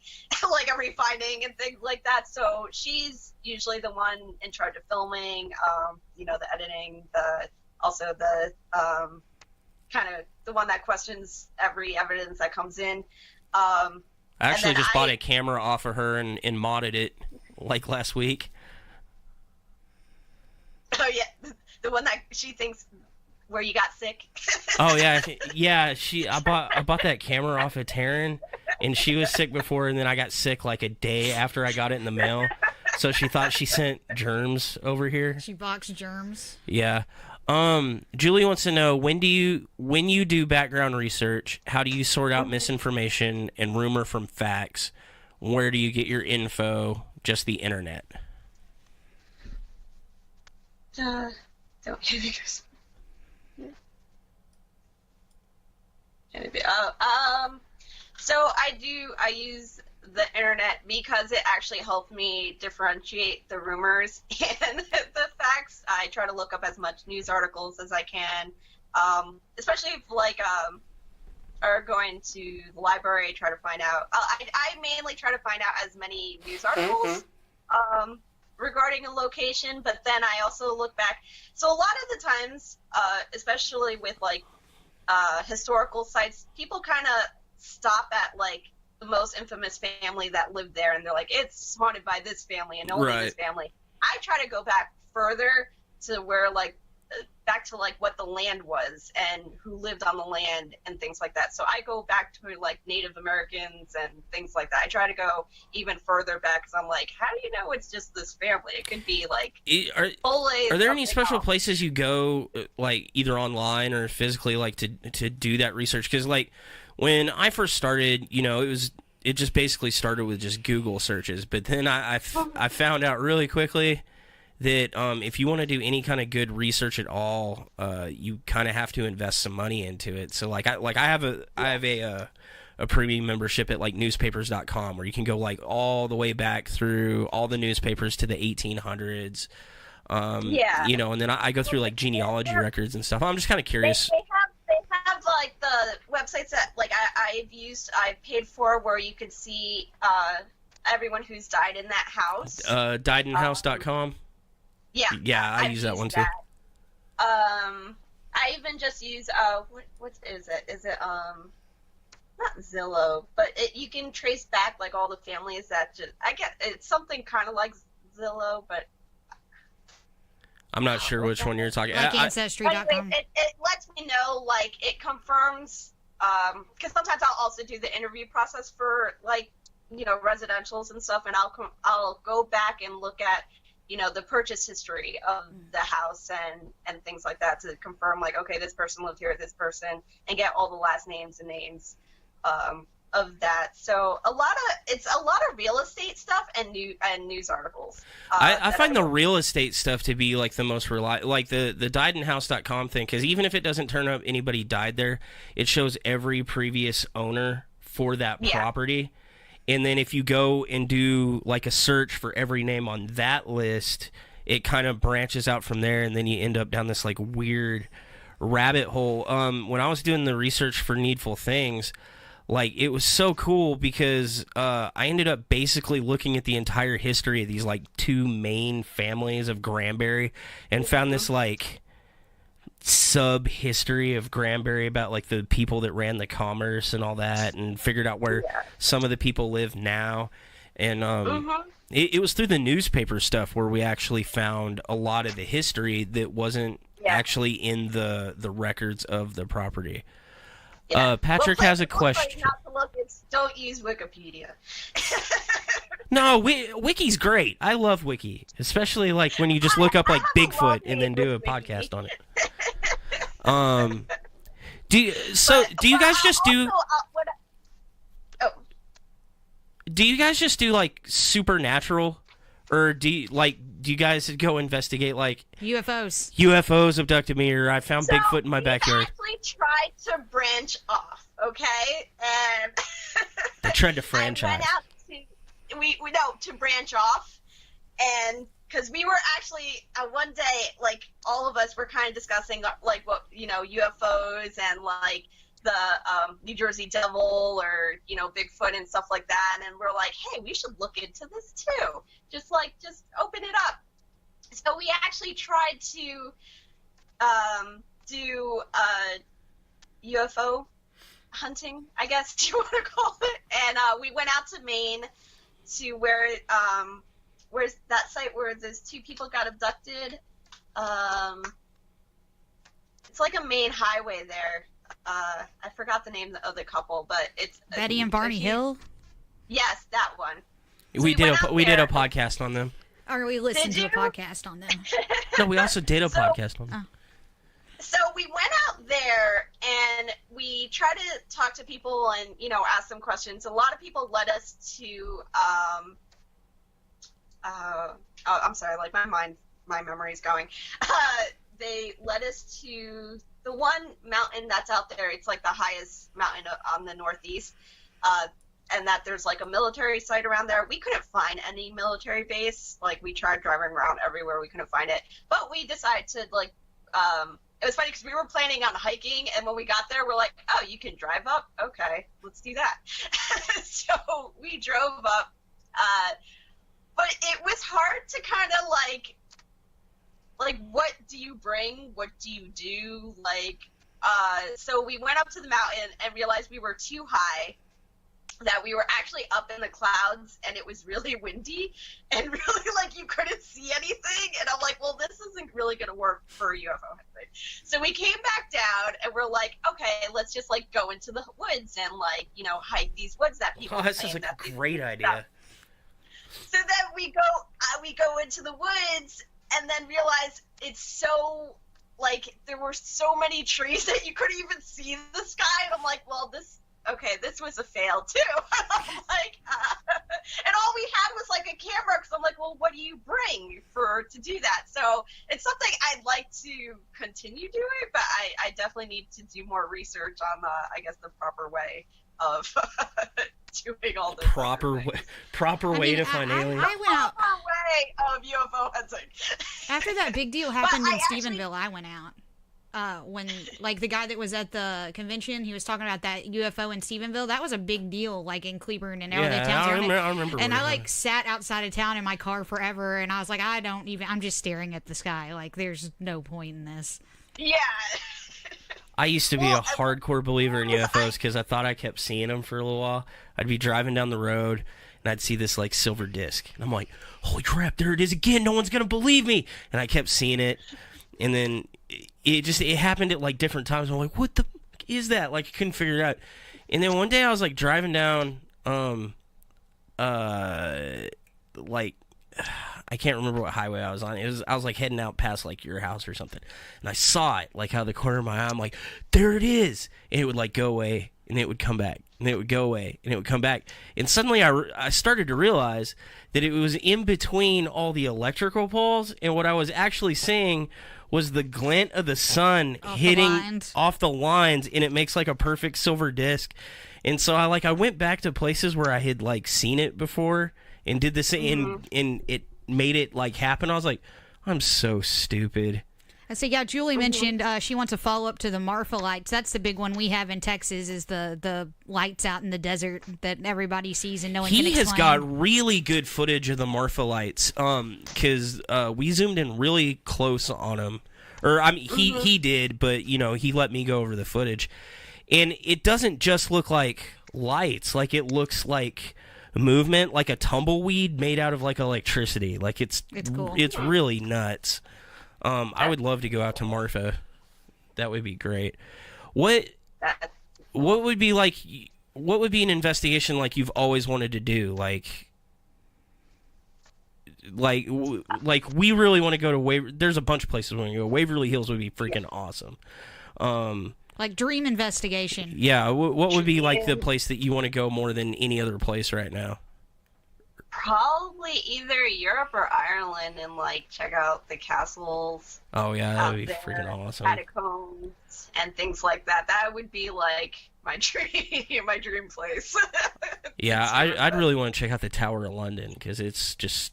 like every finding and things like that. So she's usually the one in charge of filming, the editing, the kind of the one that questions every evidence that comes in. I actually just bought a camera off of her and modded it like last week. Oh yeah, the one that she thinks where you got sick. Oh yeah, yeah. I bought that camera off of Taryn, and she was sick before, and then I got sick like a day after I got it in the mail. So she thought she sent germs over here. She boxed germs. Yeah. Julie wants to know, when you do background research, how do you sort out misinformation and rumor from facts? Where do you get your info? Just the internet. Don't give me this. So I use the internet because it actually helped me differentiate the rumors and the facts. I try to look up as much news articles as I can, especially if are going to the library, try to find out. I mainly try to find out as many news articles regarding a location, but then I also look back. So a lot of the times, especially with historical sites, people kind of stop at the most infamous family that lived there, and they're like, it's haunted by this family and only this family. I try to go back further to where back to what the land was and who lived on the land and things like that. So I go back to Native Americans and things like that. I try to go even further back because I'm like, how do you know it's just this family? It could be are there any special places you go either online or physically to do that research? Because when I first started, it just basically started with just Google searches. But then I found out really quickly that if you want to do any kind of good research at all, you kind of have to invest some money into it. So I have a premium membership at newspapers.com where you can go all the way back through all the newspapers to the 1800s. And then I go through genealogy records and stuff. I'm just kind of curious. They have the websites that I've paid for where you can see everyone who's died in that house. Diedinhouse.com. Yeah, I use that one too. I even just use what is it? Is it not Zillow, but you can trace back all the families that it's something kind of like Zillow, but I'm not sure which one you're talking. Ancestry.com. It lets me know, it confirms, because sometimes I'll also do the interview process for residentials and stuff, and I'll go back and look at the purchase history of the house and things like that to confirm okay, this person lived here, this person, and get all the last names and names of that. So it's a lot of real estate stuff and news articles. I find the real estate stuff to be the most reliable, the diedinhouse.com thing, because even if it doesn't turn up anybody died there, it shows every previous owner for that property. And then if you go and do a search for every name on that list, it kind of branches out from there, and then you end up down this weird rabbit hole. When I was doing the research for Needful Things, it was so cool because I ended up basically looking at the entire history of these two main families of Granbury and found this sub history of Granbury about the people that ran the commerce and all that, and figured out where some of the people live now. And it was through the newspaper stuff where we actually found a lot of the history that wasn't actually in the records of the property. Yeah. Patrick has a question. Not to look, don't use Wikipedia. No, Wiki's great. I love Wiki, especially like when you just look up like Bigfoot and then do a podcast on it. Do you guys just do? Do you guys just do like supernatural, or do you guys go investigate like UFOs? UFOs abducted me, or I found Bigfoot in my backyard. We actually tried to branch off, okay, and they tried to franchise. I went out to branch off, and because we were actually one day, like all of us were kind of discussing like what UFOs and like the New Jersey Devil or Bigfoot and stuff like that, and we're like, hey, we should look into this too, just open it up. So we actually tried to do UFO hunting, I guess you want to call it, and we went out to Maine to where's that site where those two people got abducted. It's like a main highway there. I forgot the name of the couple, but it's Betty and Barney Hill. Yes, that one. So we did a podcast on them. Or we listened to a podcast on them. No, we also did a podcast on them. So we went out there and we tried to talk to people and ask them questions. A lot of people led us to I'm sorry, like my memory's going. They led us to the one mountain that's out there. It's like the highest mountain on the northeast, and that there's like a military site around there. We couldn't find any military base. Like we tried driving around everywhere, we couldn't find it. But we decided to it was funny because we were planning on hiking, and when we got there, we're like, oh, you can drive up? Okay, let's do that. So we drove up, but it was hard to kind of like, what do you bring? What do you do? So we went up to the mountain and realized we were too high, that we were actually up in the clouds, and it was really windy, and really, you couldn't see anything, and I'm like, well, this isn't really going to work for UFO hunting. So we came back down, and we're like, okay, let's just, go into the woods and, hike these woods that people this is a great idea. So then we go into the woods, and then realize it's so, there were so many trees that you couldn't even see the sky, and I'm like, well, this was a fail too. I'm like, and all we had was a camera, because I'm like, well, what do you bring to do that? So it's something I'd like to continue doing, but I definitely need to do more research on the proper way of doing all this. Proper way to find aliens. I went out. Proper way of UFO hunting. After that big deal happened in Stephenville, I went out. When the guy that was at the convention, he was talking about that UFO in Stephenville. That was a big deal, in Cleburne and all the towns. I remember. And I sat outside of town in my car forever, and I was like, I'm just staring at the sky. There's no point in this. Yeah. I used to be a hardcore believer in UFOs because I thought I kept seeing them for a little while. I'd be driving down the road, and I'd see this silver disc, and I'm like, holy crap, there it is again, no one's gonna believe me. And I kept seeing it, and then it happened at different times. I'm like, what the fuck is that? I couldn't figure it out. And then one day I was driving down I can't remember what highway I was on. I was heading out past your house or something, and I saw it out of the corner of my eye. I'm like, there it is, and it would go away, and it would come back, and it would go away, and it would come back, and suddenly I started to realize that it was in between all the electrical poles, and what I was actually seeing was the glint of the sun hitting off the lines, and it makes a perfect silver disc. And so I went back to places where I had seen it before and did this, and it made it happen. I was like, I'm so stupid. So yeah, Julie mentioned she wants a follow up to the Marfa lights. That's the big one we have in Texas, is the lights out in the desert that everybody sees and no one can explain. He has got really good footage of the Marfa lights, because we zoomed in really close on him. Or he did, but he let me go over the footage, and it doesn't just look like lights. It looks like movement, like a tumbleweed made out of like electricity. Like it's cool. It's really nuts. I would love to go out to Marfa. That would be great. What would be like? What would be an investigation like you've always wanted to do? Like we really want to go to There's a bunch of places we want to go. Waverly Hills would be freaking awesome. Like dream investigation. Yeah. What would be like the place that you want to go more than any other place right now? Probably either Europe or Ireland, and like check out the castles. Oh yeah, that would be freaking awesome. Catacombs and things like that. That would be like my dream place. Yeah, I'd really want to check out the Tower of London because it's just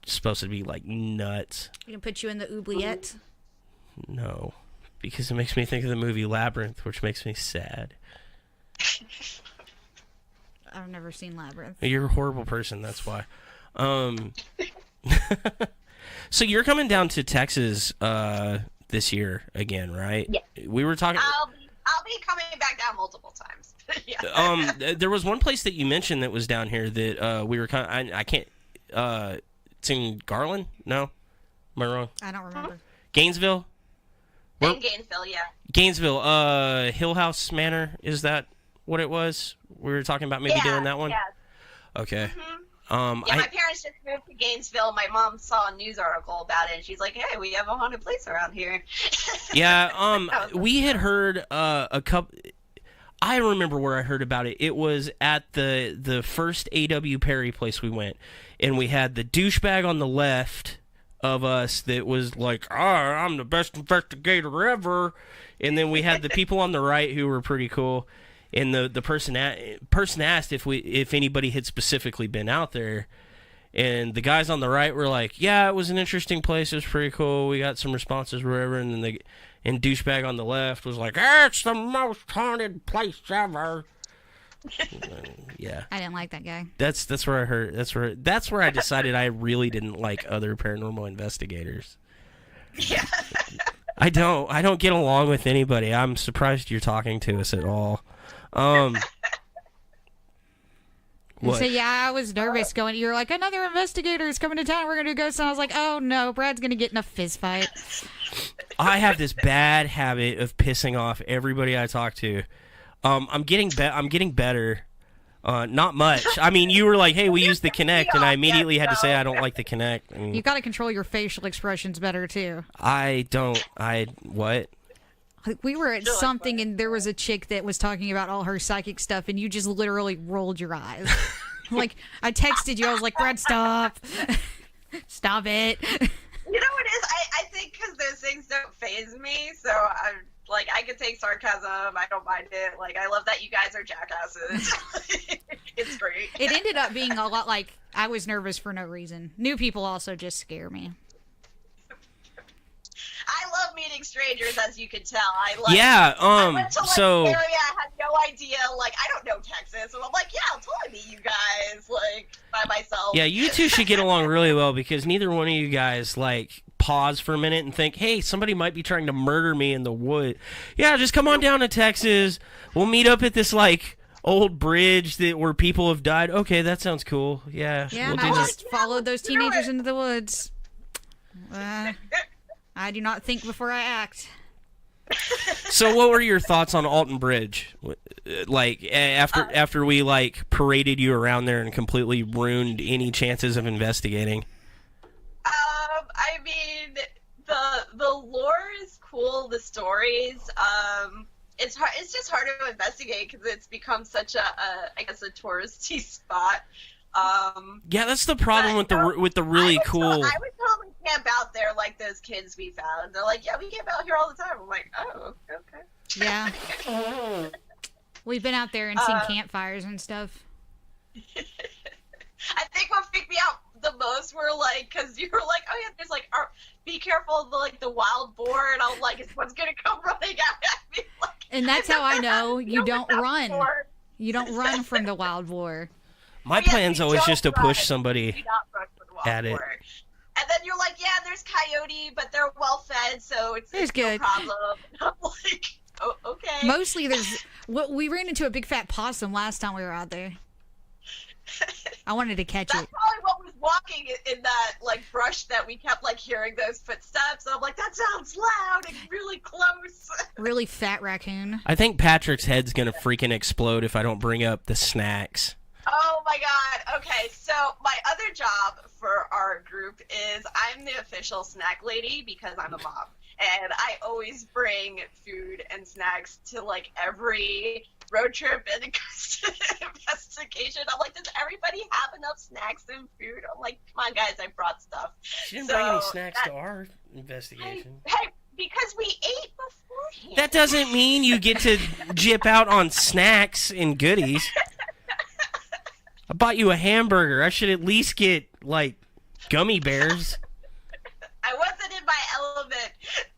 supposed to be like nuts. We can put you in the oubliette. No, because it makes me think of the movie Labyrinth, which makes me sad. I've never seen Labyrinth. You're a horrible person, that's why. So you're coming down to Texas this year again, right? Yeah. We were talking. I'll be coming back down multiple times. Yeah. There was one place that you mentioned that was down here that we were kind of. I can't. It's in Garland. No, am I wrong? I don't remember. Gainesville. In Gainesville, yeah. Gainesville. Hill House Manor. Is that what it was? We were talking about maybe doing that one. Yeah. Okay. My parents just moved to Gainesville. My mom saw a news article about it, and she's like, "Hey, we have a haunted place around here." Yeah. We had heard a couple. I remember where I heard about it. It was at the first A.W. Perry place we went, and we had the douchebag on the left of us that was like, I'm the best investigator ever, and then we had the people on the right who were pretty cool. And the person asked if anybody had specifically been out there, and the guys on the right were like, "Yeah, it was an interesting place. It was pretty cool. We got some responses, wherever." And then douchebag on the left was like, "It's the most haunted place ever." Yeah, I didn't like that guy. That's where I heard. That's where I decided I really didn't like other paranormal investigators. Yeah. I don't get along with anybody. I'm surprised you're talking to us at all. What? So yeah, I was nervous going. You're like, another investigator is coming to town. We're gonna go. So I was like, oh no, Brad's gonna get in a fist fight. I have this bad habit of pissing off everybody I talk to. I'm getting better. Not much. I mean, you were like, "Hey, we use the Kinect," and I immediately had to say I don't like the Kinect. And you got to control your facial expressions better too. I don't. What? We were at something, and there was a chick that was talking about all her psychic stuff, and you just literally rolled your eyes. Like, I texted you, I was like, Brad, stop. Stop it. You know what it is? I think because those things don't faze me, so I'm like, I can take sarcasm, I don't mind it. Like, I love that you guys are jackasses. It's great. It ended up being a lot like, I was nervous for no reason. New people also just scare me. I love meeting strangers, as you can tell. I went to so area, I had no idea. Like, I don't know Texas, and I'm like, yeah, I'll totally meet you guys, like, by myself. Yeah, you two should get along really well because neither one of you guys like pause for a minute and think, hey, somebody might be trying to murder me in the wood. Yeah, just come on down to Texas. We'll meet up at this like old bridge where people have died. Okay, that sounds cool. Yeah, we'll do just followed those teenagers into the woods. I do not think before I act. So what were your thoughts on Alton Bridge? Like, after we, like, paraded you around there and completely ruined any chances of investigating? I mean, the lore is cool, the stories, it's just hard to investigate because it's become such I guess a touristy spot. Yeah, that's the problem with the really cool. I would totally camp out there like those kids we found. They're like, yeah, we camp out here all the time. I'm like, oh, okay. Yeah. We've been out there and seen campfires and stuff. I think what freaked me out the most were like, because you were like, oh yeah, there's like, be careful of the wild boar, and I'm like, is one's gonna come running out at me? Like, and that's how I know you don't run. You don't run from the wild boar. My plan's always just to push somebody at it. And then you're like, yeah, there's coyote, but they're well fed, so it's good. No problem. And I'm like, oh, okay. Mostly we ran into a big fat possum last time we were out there. I wanted to catch That's it. probably what was walking in that like brush that we kept like hearing those footsteps. I'm like, that sounds loud and really close. Really fat raccoon. I think Patrick's head's gonna freaking explode if I don't bring up the snacks. Oh my god. Okay, so my other job for our group is I'm the official snack lady because I'm a mom. And I always bring food and snacks to like every road trip and investigation. I'm like, does everybody have enough snacks and food? I'm like, come on guys, I brought stuff. She didn't bring any snacks to our investigation. Hey, because we ate beforehand. That doesn't mean you get to jip out on snacks and goodies. I bought you a hamburger. I should at least get, like, gummy bears. I wasn't in my element.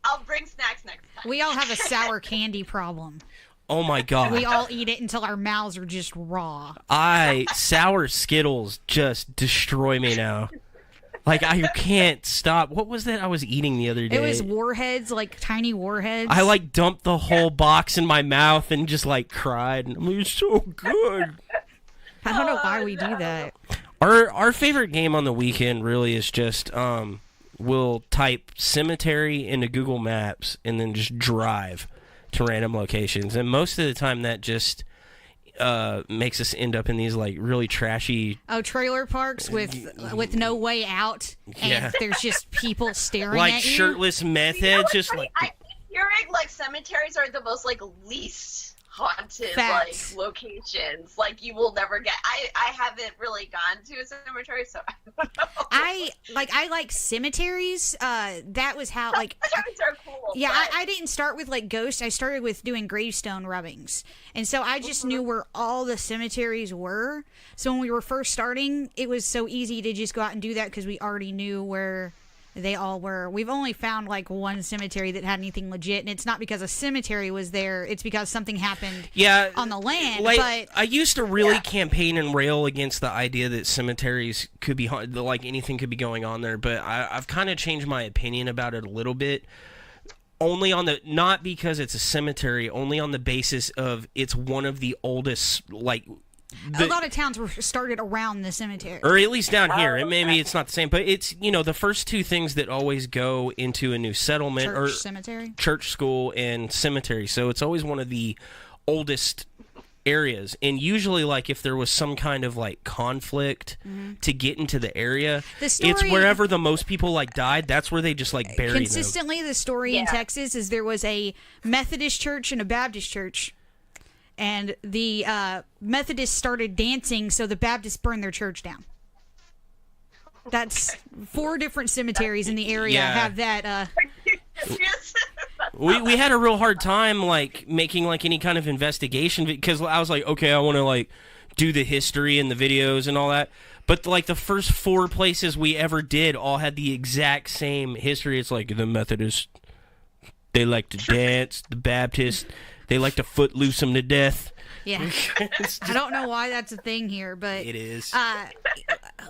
I'll bring snacks next time. We all have a sour candy problem. Oh, my God. We all eat it until our mouths are just raw. Sour Skittles just destroy me now. Like, I can't stop. What was that I was eating the other day? It was warheads, like tiny warheads. I, like, dumped the whole box in my mouth and just, like, cried. And I'm like, it's so good. I don't know why we do that. Our favorite game on the weekend really is just we'll type cemetery into Google Maps and then just drive to random locations. And most of the time that just makes us end up in these like really trashy trailer parks with no way out, and Yeah. there's just people staring like at you. shirtless meth You know heads what's just funny? like I keep hearing like cemeteries are the most like least haunted Facts. like locations. Like you will never get. I haven't really gone to a cemetery, so I don't know. I like cemeteries. That was how like Cemeteries are cool. yeah, but I didn't start with like ghosts. I started with doing gravestone rubbings, and so I just knew where all the cemeteries were. So when we were first starting, it was so easy to just go out and do that because we already knew where they all were. We've only found like one cemetery that had anything legit, and it's not because a cemetery was there. It's because something happened on the land. Like, but I used to really campaign and rail against the idea that cemeteries could be haunted, like anything could be going on there, but I've kind of changed my opinion about it a little bit. Only on the, not because it's a cemetery, only on the basis of it's one of the oldest, like, a lot of towns were started around the cemetery. or at least down here. And maybe it's not the same, but it's, you know, the first two things that always go into a new settlement Church, or cemetery. church, school, and cemetery. So it's always one of the oldest areas. And usually, like, if there was some kind of like conflict to get into the area, The story- it's wherever the most people like died. That's where they just like buried them. Consistently, the story in Texas is there was a Methodist church and a Baptist church. And the Methodists started dancing, so the Baptists burned their church down. That's 4 different cemeteries in the area Yeah. have that. We had a real hard time like making like any kind of investigation because I was like, okay, I want to like do the history and the videos and all that. But like the first 4 places we ever did all had the exact same history. It's like the Methodists, they like to dance. The Baptists, they like to footloose them to death. Yeah. I don't know why that's a thing here, but It is.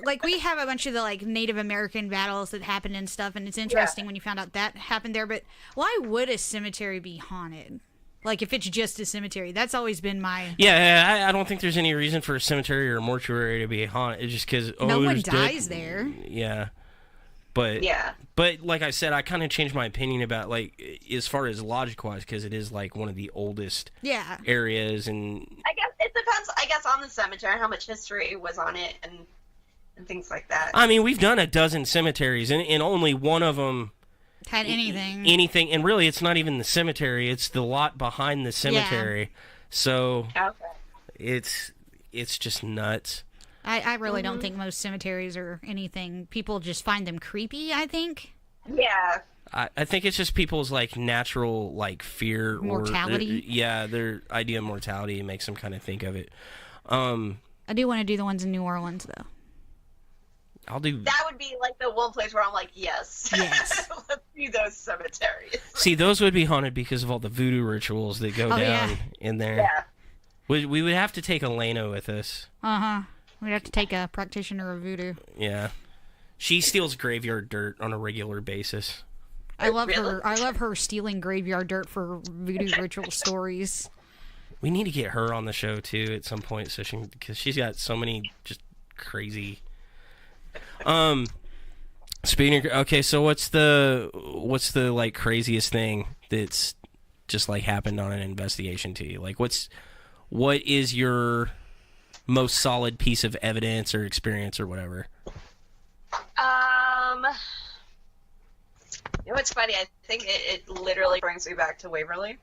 like we have a bunch of the like Native American battles that happened and stuff, and it's interesting when you found out that happened there. But why would a cemetery be haunted? Like if it's just a cemetery, that's always been my. Yeah, I don't think there's any reason for a cemetery or a mortuary to be haunted. It's just because No one there's dead- dies there. Yeah, but like I said, I kind of changed my opinion about like as far as logic wise because it is like one of the oldest areas, and I guess it depends. I guess on the cemetery, how much history was on it, and things like that. I mean we've done a dozen cemeteries, and only one of them had anything. And really, it's not even the cemetery; it's the lot behind the cemetery. So it's just nuts. I really don't think most cemeteries are anything. People just find them creepy, I think. Yeah. I think it's just people's like natural like fear Mortality? or their idea of mortality makes them kind of think of it. I do want to do the ones in New Orleans though. I'll do That would be like the one place where I'm like, yes. Yes. Let's do those cemeteries. See, those would be haunted because of all the voodoo rituals that go down in there. Yeah. We would have to take Elena with us. We'd have to take a practitioner of voodoo. Yeah. She steals graveyard dirt on a regular basis. I love her. I love her stealing graveyard dirt for voodoo ritual stories. We need to get her on the show too at some point, so because she's got so many just crazy. Speaking of, okay, so what's the like craziest thing that's just like happened on an investigation to you? Like what is your most solid piece of evidence or experience or whatever? You know what's funny? I think it literally brings me back to Waverly,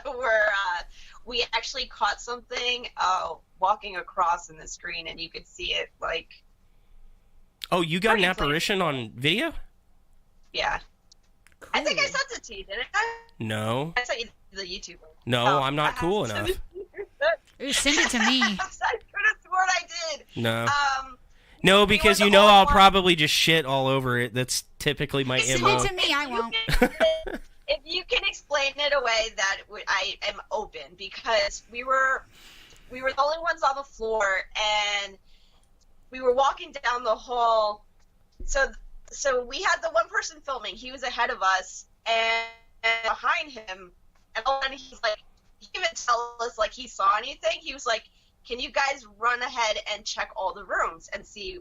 where we actually caught something walking across in the screen, and you could see it like. Oh, you got an apparition on video? Yeah. Cool. I think I sent it to you, didn't I? No. I sent you the YouTube link. No, I'm not cool enough. Send it to me. I could have sworn I did. No. No, because you know I'll probably just shit all over it. That's typically my MO. Send it to me, I won't. If you can explain it away, that I am open, because we were the only ones on the floor, and we were walking down the hall. So we had the one person filming. He was ahead of us, and behind him, and all of a sudden he's like, he didn't even tell us like he saw anything. He was like, "Can you guys run ahead and check all the rooms and see,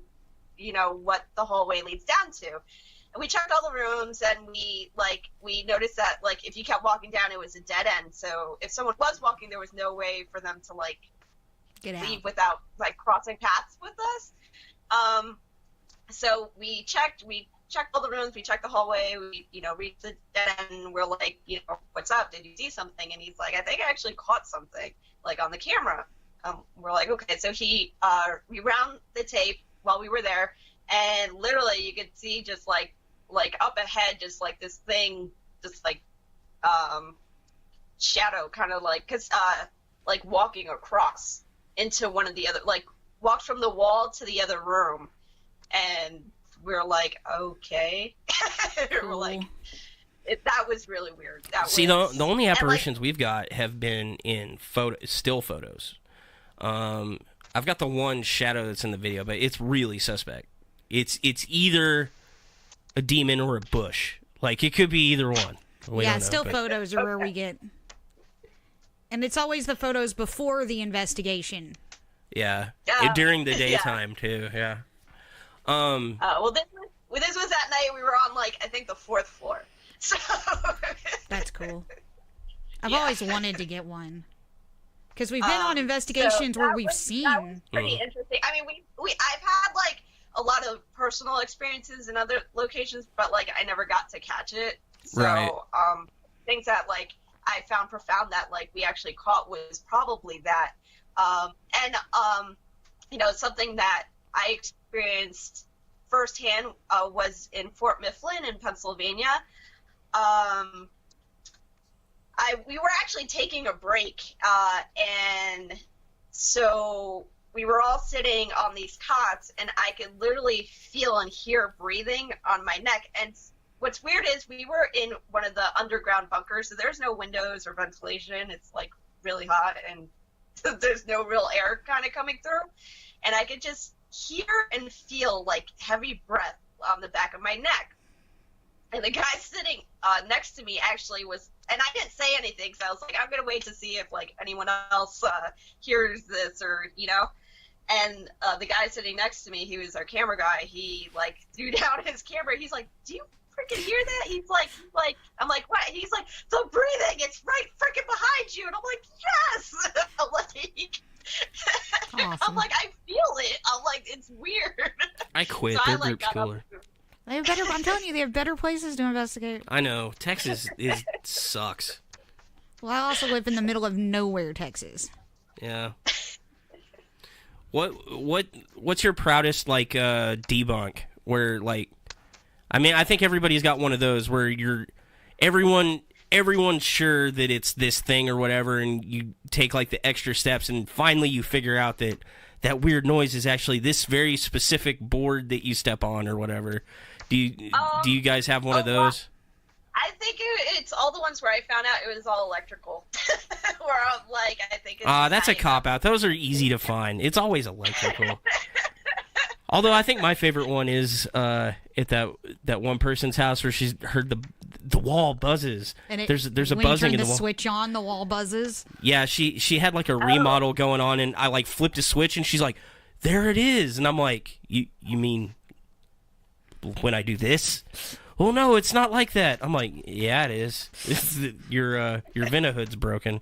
what the hallway leads down to?" And we checked all the rooms, and we noticed that like if you kept walking down, it was a dead end. So if someone was walking, there was no way for them to like leave without like crossing paths with us. So we checked all the rooms, we checked the hallway, we, reached the dead end, and we're like, "What's up? Did you see something?" And he's like, "I think I actually caught something, like, on the camera." We're like, okay. So we wound the tape while we were there, and literally you could see just like up ahead, just like this thing, just like, shadow, kind of like, like walking across into one of the other, like, walked from the wall to the other room, and we're like, okay. We're like, that was really weird. The only apparitions we've got have been in still photos. I've got the one shadow that's in the video, but it's really suspect. It's either a demon or a bush. Like, it could be either one. Still photos are where we get. And it's always the photos before the investigation. Yeah. During the daytime, too, yeah. Well, this was that night we were on, like, I think the 4th floor. So. That's cool. I've always wanted to get one. Because we've been on investigations where we've seen. That was pretty interesting. I mean, I've had, like, a lot of personal experiences in other locations, but, like, I never got to catch it. So, right. Things that, like, I found profound that, like, we actually caught was probably that. Something that I experienced firsthand was in Fort Mifflin in Pennsylvania. We were actually taking a break, and so we were all sitting on these cots, and I could literally feel and hear breathing on my neck. And what's weird is we were in one of the underground bunkers, so there's no windows or ventilation. It's like really hot, and there's no real air kind of coming through. And I could just hear and feel like heavy breath on the back of my neck. And the guy sitting next to me actually was, and I didn't say anything, so I was like, I'm going to wait to see if, like, anyone else hears this or, And the guy sitting next to me, he was our camera guy, he, like, threw down his camera. He's like, "Do you freaking hear that?" He's like, I'm like, "What?" He's like, "The breathing, it's right freaking behind you." And I'm like, "Yes!" I'm like, awesome. I'm like, I feel it. I'm like, it's weird. I quit. So Their group's cooler. They have better. I'm telling you, they have better places to investigate. I know. Texas sucks. Well, I also live in the middle of nowhere, Texas. Yeah. What's your proudest, like, debunk? Where, like, I mean, I think everybody's got one of those where everyone's sure that it's this thing or whatever, and you take, like, the extra steps, and finally you figure out that weird noise is actually this very specific board that you step on or whatever. Do you guys have one of those? I think it's all the ones where I found out it was all electrical. Where I'm like, I think it's that's a cop-out. Those are easy to find. It's always electrical. Although I think my favorite one is at that one person's house where she's heard the wall buzzes. And there's a when buzzing you in turn the wall. Switch on, the wall buzzes. Yeah, she had like a remodel going on, and I like flipped a switch, and she's like, there it is. And I'm like, you mean when I do this? Well, no, it's not like that. I'm like, yeah, it is. Your Ventahood's broken.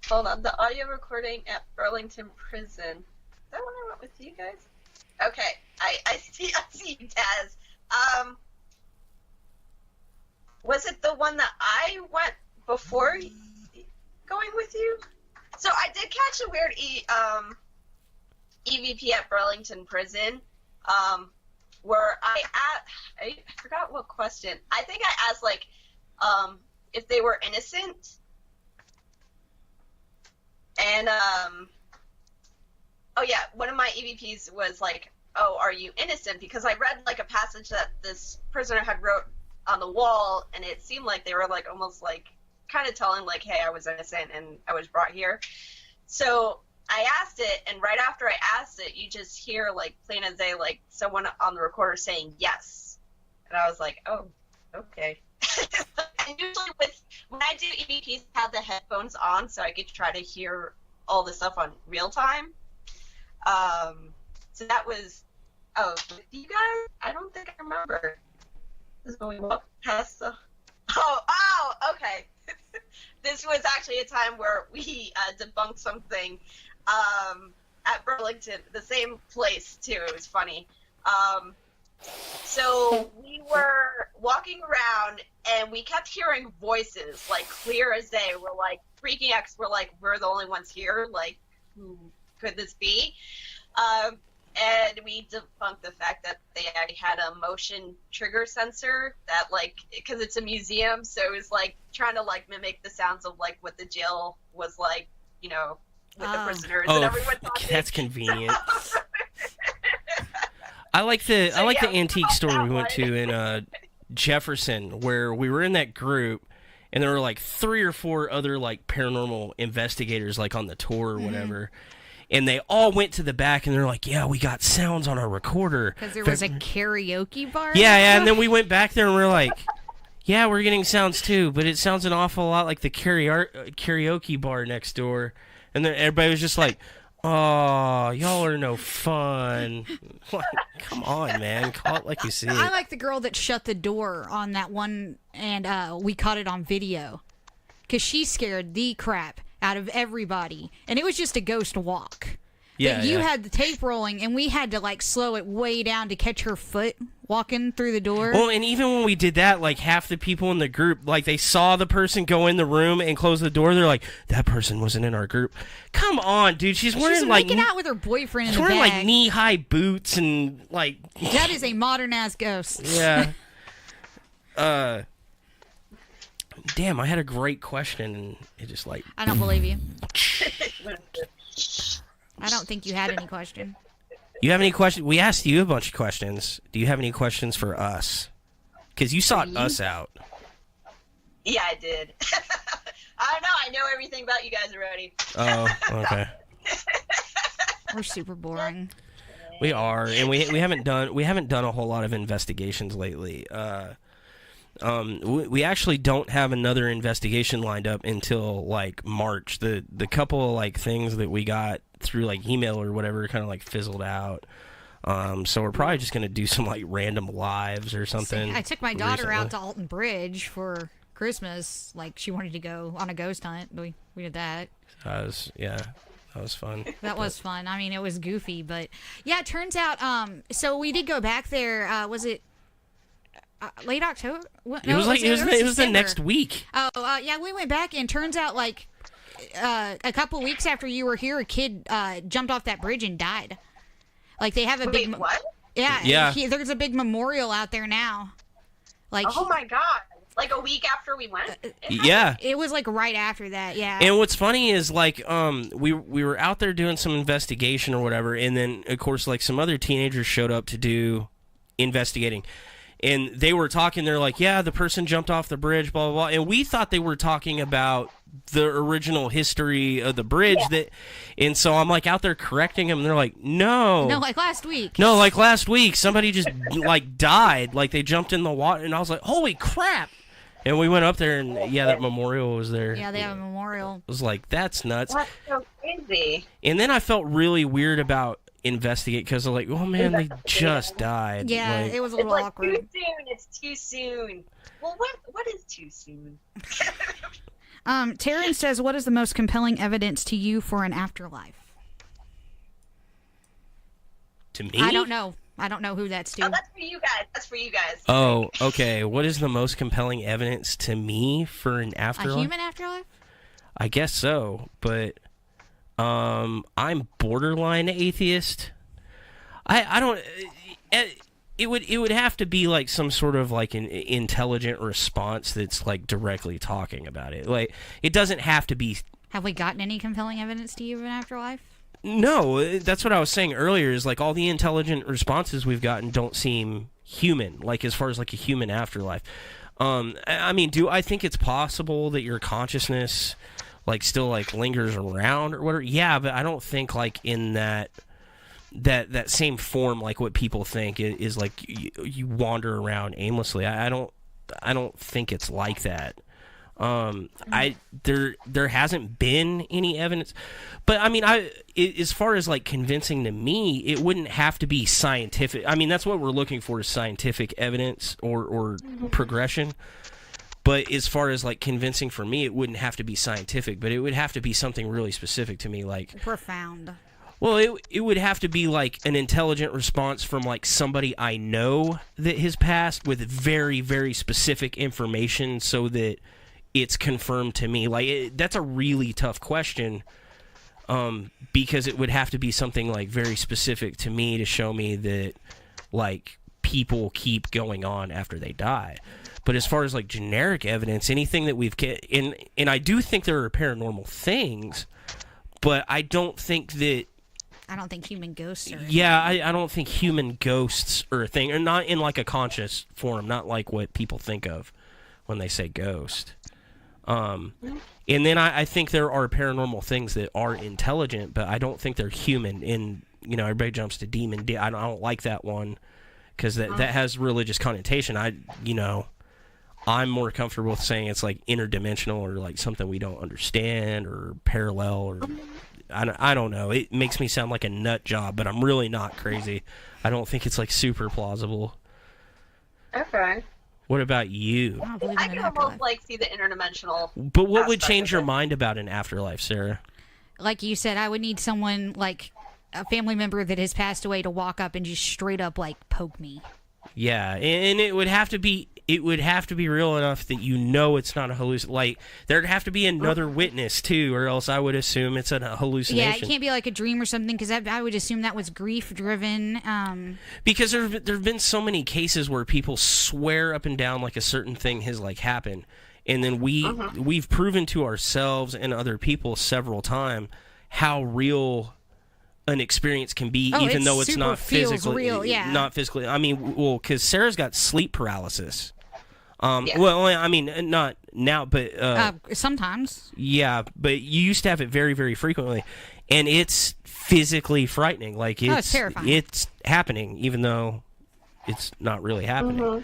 Hold on, the audio recording at Burlington Prison. Is that when I went with you guys? Okay, I see you, Taz. Was it the one that I went before going with you? So I did catch a weird EVP at Burlington Prison, where I forgot what question. I think I asked, like, if they were innocent. And, oh yeah, one of my EVPs was like, oh, are you innocent? Because I read, like, a passage that this prisoner had wrote on the wall, and it seemed like they were, like, almost, like, kind of telling, like, hey, I was innocent and I was brought here. So I asked it, and right after I asked it, you just hear, like, plain as day, like, someone on the recorder saying yes. And I was like, oh, okay. And usually when I do EVPs, I have the headphones on so I could try to hear all the stuff on real time. So that was, with you guys? I don't think I remember. This is when we walked past the... Oh, okay. This was actually a time where we debunked something at Burlington, the same place, too. It was funny. So we were walking around, and we kept hearing voices, like, clear as day. We're, like, freaking out, 'cause we're like, we're the only ones here. Like, who could this be? And we debunked the fact that they had a motion trigger sensor that, like, because it's a museum, so it was, like, trying to, like, mimic the sounds of, like, what the jail was like, you know, with the prisoners and everyone talking. That's convenient. I like the antique store we went to in Jefferson, where we were in that group, and there were, like, 3 or 4 other, like, paranormal investigators, like, on the tour or whatever. And they all went to the back, and they're like, yeah, we got sounds on our recorder. Because there was a karaoke bar? Yeah, and then we went back there, and we're like, yeah, we're getting sounds too, but it sounds an awful lot like the karaoke bar next door. And then everybody was just like, oh, y'all are no fun. Like, come on, man. Call it like you see it. I like the girl that shut the door on that one, and we caught it on video. Because she scared the crap out of everybody. And it was just a ghost walk. Yeah, you had the tape rolling, and we had to, like, slow it way down to catch her foot walking through the door. Well, and even when we did that, like, half the people in the group, like, they saw the person go in the room and close the door. They're like, that person wasn't in our group. Come on, dude. She's wearing, like... making out with her boyfriend in the She's wearing, bag. like, knee-high boots and, like... That is a modern-ass ghost. Yeah. Damn, I had a great question, and it just, like... I don't believe you. I don't think you had any question. You have any questions? We asked you a bunch of questions. Do you have any questions for us? Because you sought us out. Yeah, I did. I know. I know everything about you guys already. Oh, okay. We're super boring. We are, and we haven't done a whole lot of investigations lately. We actually don't have another investigation lined up until, like, March. The couple of, like, things that we got through, like, email or whatever kind of, like, fizzled out. So we're probably just gonna do some, like, random lives or something. I took my daughter out to Alton Bridge for Christmas. Like, she wanted to go on a ghost hunt. We did that. That was fun. That was fun. I mean, it was goofy, but yeah, it turns out. So we did go back there. Was it late October? No, it was the next week. Oh, yeah, we went back, and turns out, like, a couple weeks after you were here, a kid jumped off that bridge and died. Like, they have a big... Wait, what? Yeah. There's a big memorial out there now. Like, oh my god. Like a week after we went? Yeah. It was, like, right after that, yeah. And what's funny is, like, we were out there doing some investigation or whatever, and then, of course, like, some other teenagers showed up to do investigating. And they were talking, they're like, yeah, the person jumped off the bridge, blah, blah, blah. And we thought they were talking about the original history of the bridge. And so I'm, like, out there correcting them, and they're like, no. No, like last week. No, like last week, somebody just, like, died. Like, they jumped in the water, and I was like, holy crap. And we went up there, and, yeah, that memorial was there. Yeah, they have a memorial. I was like, that's nuts. That's so crazy. And then I felt really weird about investigate because they're like, oh man, they just died. Yeah, like, it was a It's little like awkward. too soon. It's too soon. Well, what is too soon? Taryn says, what is the most compelling evidence to you for an afterlife? to me. I don't know. I don't know who that's to. Oh, that's for you guys. That's for you guys. Oh, okay. What is the most compelling evidence to me for an afterlife? A human afterlife? I guess so, but I'm borderline atheist. I don't. It would have to be like some sort of like an intelligent response that's like directly talking about it. Like it doesn't have to be. Have we gotten any compelling evidence to you of an afterlife? No, that's what I was saying earlier. Is like all the intelligent responses we've gotten don't seem human. Like as far as like a human afterlife. I mean, do I think it's possible that your consciousness like still like lingers around or whatever? Yeah, but I don't think like in that same form like what people think is like you wander around aimlessly. I don't think it's like that. There hasn't been any evidence, but I mean, as far as like convincing to me, it wouldn't have to be scientific. I mean, that's what we're looking for is scientific evidence or progression. But as far as like convincing for me, it wouldn't have to be scientific, but it would have to be something really specific to me, like Profound. Well, it would have to be like an intelligent response from like somebody I know that has passed with very, very specific information so that it's confirmed to me. Like that's a really tough question because it would have to be something like very specific to me to show me that like people keep going on after they die. But as far as like generic evidence, anything that we've and I do think there are paranormal things, but I don't think human ghosts are I don't think human ghosts are a thing, or not in like a conscious form, not like what people think of when they say ghost. And then I think there are paranormal things that are intelligent, but I don't think they're human. And everybody jumps to demon. I don't like that one because that has religious connotation. I'm more comfortable with saying it's like interdimensional or like something we don't understand or parallel or. I don't know. It makes me sound like a nut job, but I'm really not crazy. I don't think it's like super plausible. Okay. What about you? I can almost like see the interdimensional. But what would change your mind about an afterlife, Sarah? Like you said, I would need someone like a family member that has passed away to walk up and just straight up like poke me. Yeah, and it would have to be real enough that it's not a hallucination. Like there'd have to be another witness too, or else I would assume it's a hallucination. Yeah, it can't be like a dream or something because I would assume that was grief driven. Because there've been so many cases where people swear up and down like a certain thing has like happened, and then we've proven to ourselves and other people several times how real an experience can be, even though it's not physically real, yeah. Not physically. I mean, well, because Sarah's got sleep paralysis. Yeah. Well, I mean, not now, but sometimes. Yeah, but you used to have it very, very frequently, and it's physically frightening. Like it's terrifying. It's happening, even though it's not really happening.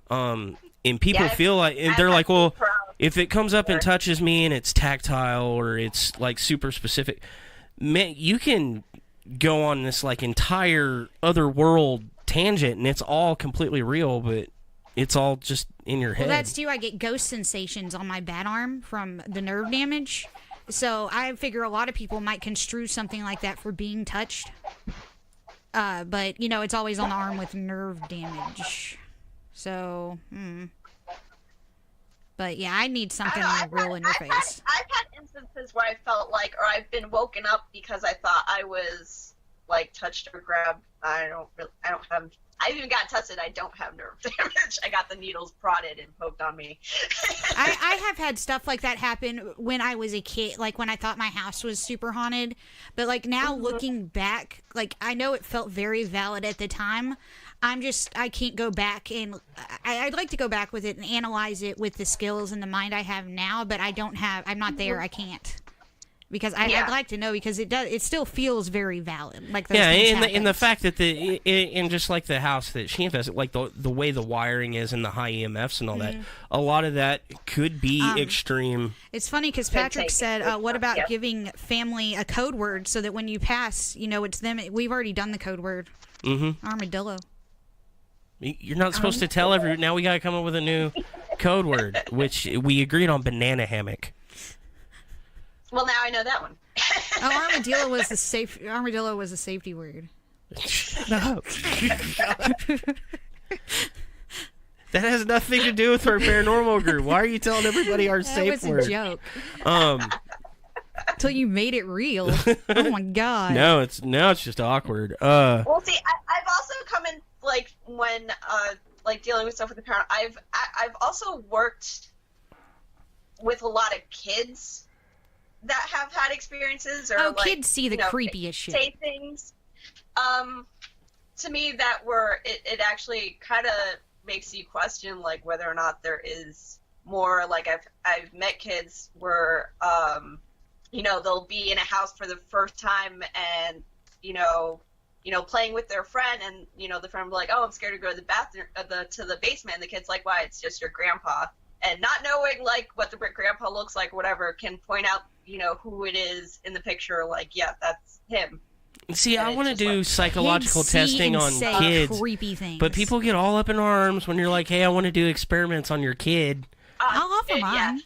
And people feel like, and they're like, well, if it comes up and touches me and it's tactile or it's like super specific, man, you can go on this like entire other world tangent and it's all completely real, but it's all just in your head. Well, that's too. I get ghost sensations on my bad arm from the nerve damage. So I figure a lot of people might construe something like that for being touched. But, it's always on the arm with nerve damage. So, But, yeah, I need something real in your face. I've had instances where I felt like, or I've been woken up because I thought I was, like, touched or grabbed. I even got tested. I don't have nerve damage. I got the needles prodded and poked on me. I have had stuff like that happen when I was a kid, like when I thought my house was super haunted. But like now looking back, like I know it felt very valid at the time. I can't go back and I'd like to go back with it and analyze it with the skills and the mind I have now, but I'm not there. I can't. Because Yeah. I'd like to know, because it still feels very valid. Like those Yeah, things and the happen. fact that and just like the house that she invested, like the way the wiring is and the high EMFs and all that, a lot of that could be extreme. It's funny because Could Patrick take said, it. what about Yeah. giving family a code word so that when you pass, it's them. We've already done the code word. Mm-hmm. Armadillo. You're not supposed to tell everyone. Now we got to come up with a new code word, which we agreed on banana hammock. Well, now I know that one. Oh, armadillo was the safety word. Shut up. That has nothing to do with our paranormal group. Why are you telling everybody our That safe was word? a joke. Um, Until you made it real. Oh my god. no, it's just awkward. Well, see, I've also come in like when like dealing with stuff with the parent. I've also worked with a lot of kids that have had experiences, or Oh, like, kids see the creepiest shit. say things to me that were it actually kind of makes you question like whether or not there is more. Like I've met kids where they'll be in a house for the first time and playing with their friend, and the friend will be like, oh, I'm scared to go to the bathroom to the basement, and the kid's like, why? It's just your grandpa. And not knowing like what the grandpa looks like, whatever, can point out who it is in the picture, like, yeah, that's him. See, And I it's want to just do like, psychological Kids see testing and on say kids, creepy things. but people get all up in arms when you're like, hey, I want to do experiments on your kid. I'll offer mine.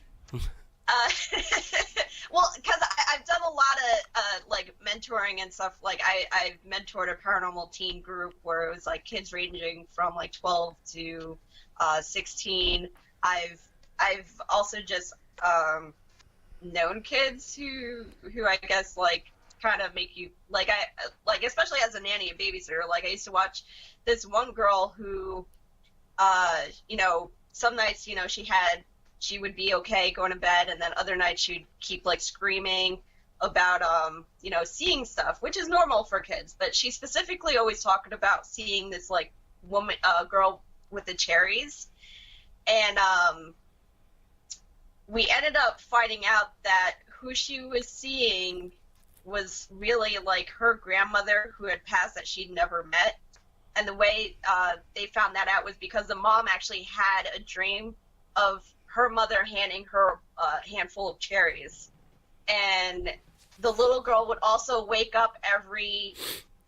Well, because I've done a lot of like mentoring and stuff. Like I've mentored a paranormal teen group where it was like kids ranging from like 12 to 16. I've also just known kids who I guess like kind of make you like especially as a nanny and babysitter. Like I used to watch this one girl who some nights she would be okay going to bed, and then other nights she'd keep like screaming about seeing stuff, which is normal for kids, but she specifically always talking about seeing this like girl with the cherries. And we ended up finding out that who she was seeing was really like her grandmother who had passed that she'd never met. And the way they found that out was because the mom actually had a dream of her mother handing her a handful of cherries. And the little girl would also wake up every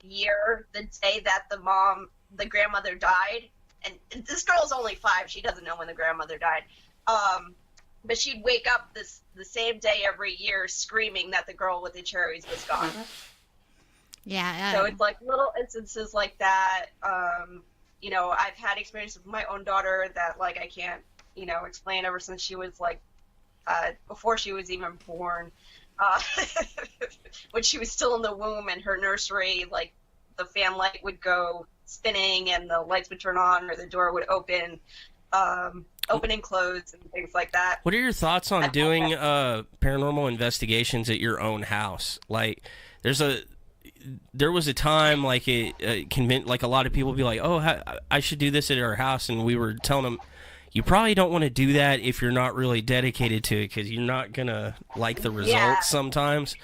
year the day that the grandmother died. And this girl's only 5. She doesn't know when the grandmother died. But she'd wake up the same day every year screaming that the girl with the cherries was gone. Yeah. So it's like little instances like that. I've had experiences with my own daughter that like I can't, explain ever since she was like, before she was even born. When she was still in the womb and her nursery, like the fan light would go spinning and the lights would turn on or the door would open and close and things like that. What are your thoughts on doing paranormal investigations at your own house? Like, there was a time like like a lot of people be like, oh, I should do this at our house, and we were telling them, you probably don't want to do that if you're not really dedicated to it, because you're not gonna like the results sometimes.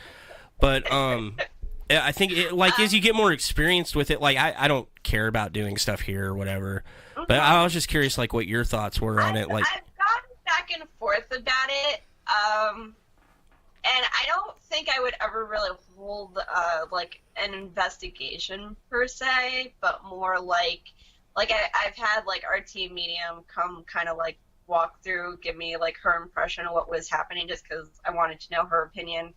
But I think as you get more experienced with it, like I don't care about doing stuff here or whatever. But I was just curious, like, what your thoughts were on it. Like, I've gone back and forth about it, and I don't think I would ever really hold like an investigation per se, but more like I've had like our team medium come kind of like walk through, give me like her impression of what was happening, just because I wanted to know her opinion,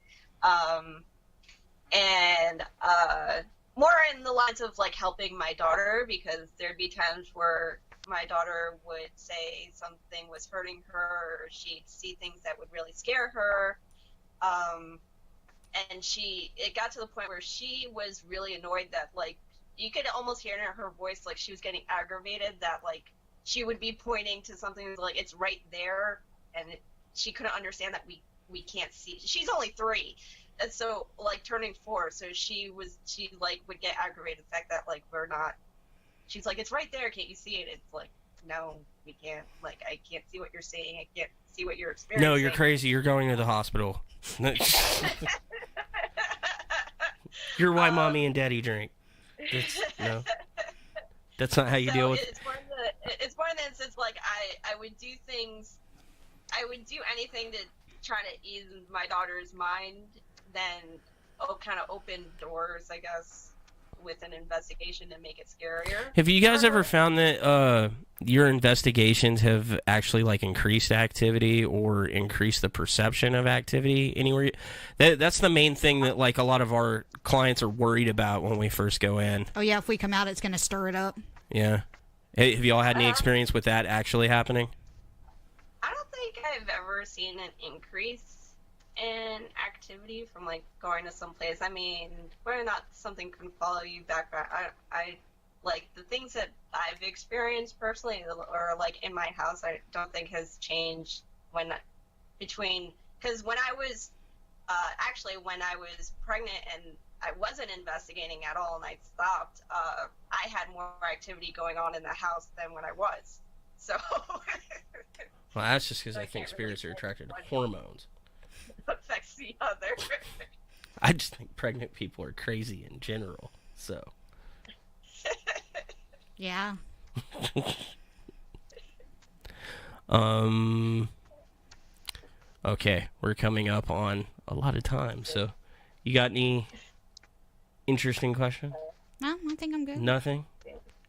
and more in the lines of like helping my daughter, because there'd be times where my daughter would say something was hurting her, or she'd see things that would really scare her, and it got to the point where she was really annoyed that like you could almost hear in her voice like she was getting aggravated, that like she would be pointing to something like it's right there, and she couldn't understand that we can't see. She's only 3. And so, like, turning 4, so she like would get aggravated the fact that like we're not. She's like, it's right there. Can't you see it? It's like, no, we can't. Like, I can't see what you're seeing. I can't see what you're experiencing. no, you're crazy. You're going to the hospital. You're why mommy and daddy drink. No, that's not how you deal with. It's one of the instances like I would do things, I would do anything to try to ease my daughter's mind, then kind of open doors, I guess, with an investigation to make it scarier. Have you guys ever found that your investigations have actually like increased activity or increased the perception of activity anywhere? That's the main thing that like a lot of our clients are worried about when we first go in. Oh yeah, if we come out, it's gonna stir it up. Yeah. Hey, have you all had any experience with that actually happening? I don't think I've ever seen an increase in activity from like going to some place. I mean, whether or not something can follow you back, I like the things that I've experienced personally, or like in my house, I don't think has changed because when I was when I was pregnant and I wasn't investigating at all and I stopped, I had more activity going on in the house than when I was. So. Well, that's just because I think spirits are attracted to hormones. Affects the other. I just think pregnant people are crazy in general, so. Yeah. Okay, we're coming up on a lot of time, so you got any interesting question? No, I think I'm good. Nothing?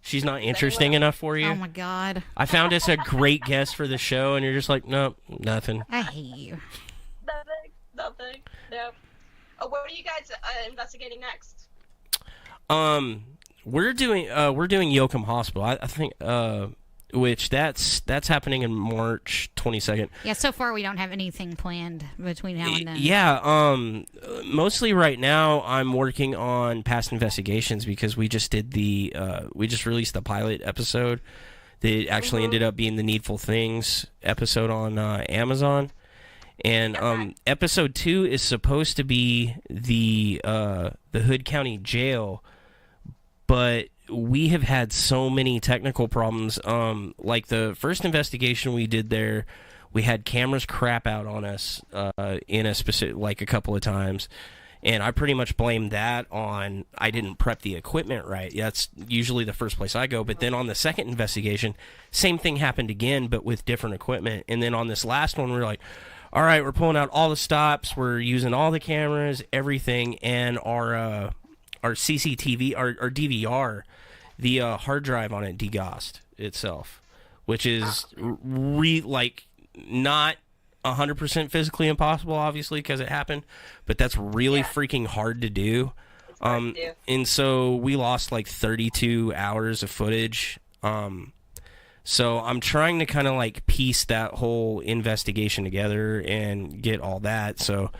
She's not interesting enough for you? Oh my god. I found us a great guest for the show, and you're just like, nope, nothing. I hate you. Nothing. Nope. What are you guys investigating next? We're doing Yoakum Hospital. I think which that's happening in March 22nd. Yeah, so far we don't have anything planned between now and then. Yeah, mostly right now I'm working on past investigations because we just did we just released the pilot episode that actually ended up being the Needful Things episode on Amazon. And episode 2 is supposed to be the Hood County Jail, but we have had so many technical problems. Like the first investigation we did there, we had cameras crap out on us in a specific, like a couple of times, and I pretty much blamed that on I didn't prep the equipment right. That's usually the first place I go. But then on the second investigation, same thing happened again, but with different equipment. And then on this last one, we were like, all right, we're pulling out all the stops, we're using all the cameras, everything, and our CCTV, our DVR, the hard drive on it degaussed itself, which is not 100% physically impossible, obviously, because it happened, but that's really freaking hard to do. And so we lost like 32 hours of footage. So I'm trying to kind of like piece that whole investigation together and get all that. So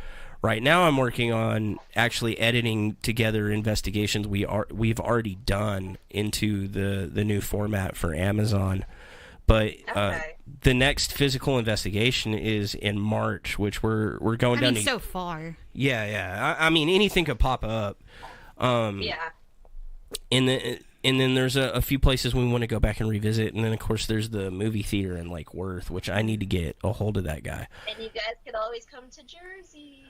right now I'm working on actually editing together investigations we've already done into the new format for Amazon. But the next physical investigation is in March, which we're going down to so far. Yeah. I mean, anything could pop up. And then there's a few places we want to go back and revisit. And then, of course, there's the movie theater in Lake Worth, which I need to get a hold of that guy. And you guys could always come to Jersey.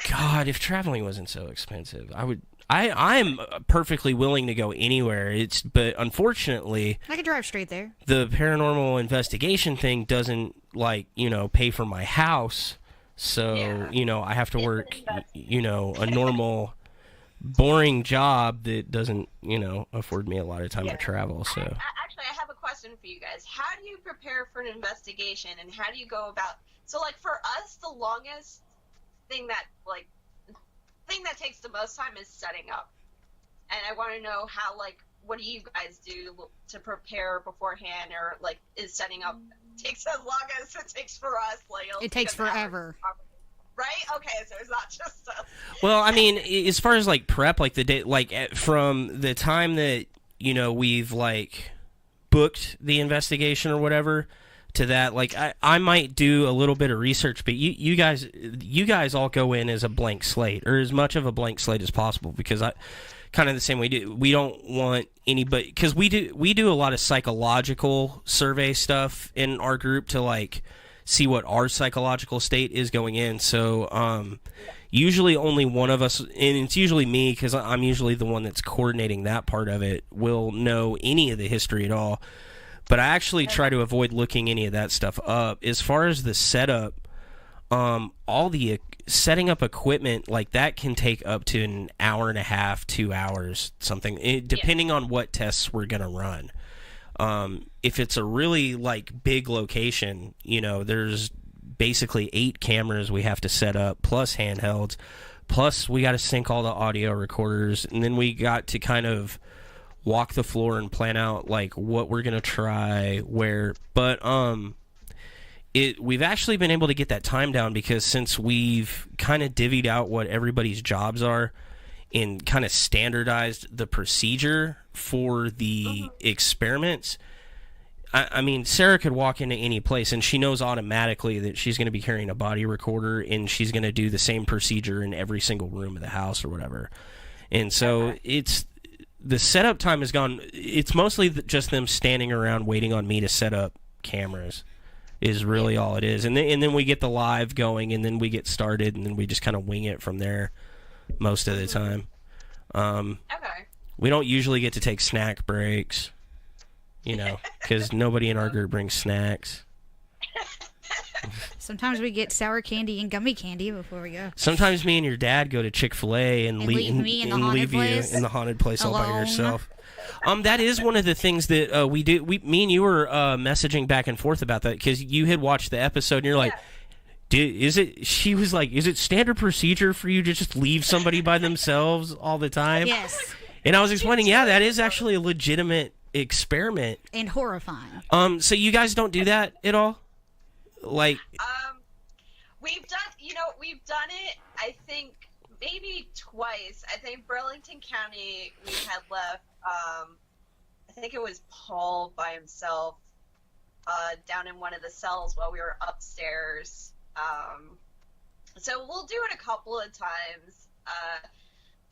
God, if traveling wasn't so expensive, I would. I'm perfectly willing to go anywhere. But unfortunately, I could drive straight there. The paranormal investigation thing doesn't pay for my house. So, I have to work, a normal boring job that doesn't, afford me a lot of time to travel. So actually, I have a question for you guys. How do you prepare for an investigation, and how do you go about? So, like for us, the longest thing that takes the most time is setting up. And I want to know how, what do you guys do to prepare beforehand, or is setting up takes as long as it takes for us? It takes forever. Right? Okay, so it's not just us. Well, I mean, as far as prep, the day, from the time that we've booked the investigation or whatever to that, I might do a little bit of research, but you guys all go in as a blank slate, or as much of a blank slate as possible, because I kind of the same way we don't want anybody, because we do a lot of psychological survey stuff in our group to see what our psychological state is going in. So usually only one of us, and it's usually me because I'm usually the one that's coordinating that part of it, will know any of the history at all. But I actually try to avoid looking any of that stuff up. As far as the setup, all the setting up equipment like that can take up to an hour and a half, 2 hours, something, depending on what tests we're going to run. If it's a really like big location, there's basically 8 cameras we have to set up, plus handhelds, plus we got to sync all the audio recorders, and then we got to kind of walk the floor and plan out like what we're gonna try where. But we've actually been able to get that time down because since we've kind of divvied out what everybody's jobs are and kind of standardized the procedure for the experiments. I mean, Sarah could walk into any place and she knows automatically that she's going to be carrying a body recorder and she's going to do the same procedure in every single room of the house or whatever. And so the setup time is gone. It's mostly just them standing around waiting on me to set up cameras is really all it is. And then we get the live going and then we get started and then we just kind of wing it from there most of the time. Okay. We don't usually get to take snack breaks. Because nobody in our group brings snacks. Sometimes we get sour candy and gummy candy before we go. Sometimes me and your dad go to Chick-fil-A and leave you in the haunted place all by yourself. That is one of the things that we do. Me and you were messaging back and forth about that because you had watched the episode and you're like, she was like, is it standard procedure for you to just leave somebody by themselves all the time? Yes. And I was explaining, that is actually a legitimate experiment and horrifying. So you guys don't do that at all? Like we've done it I think maybe twice. I think Burlington County we had left I think it was Paul by himself down in one of the cells while we were upstairs. So we'll do it a couple of times.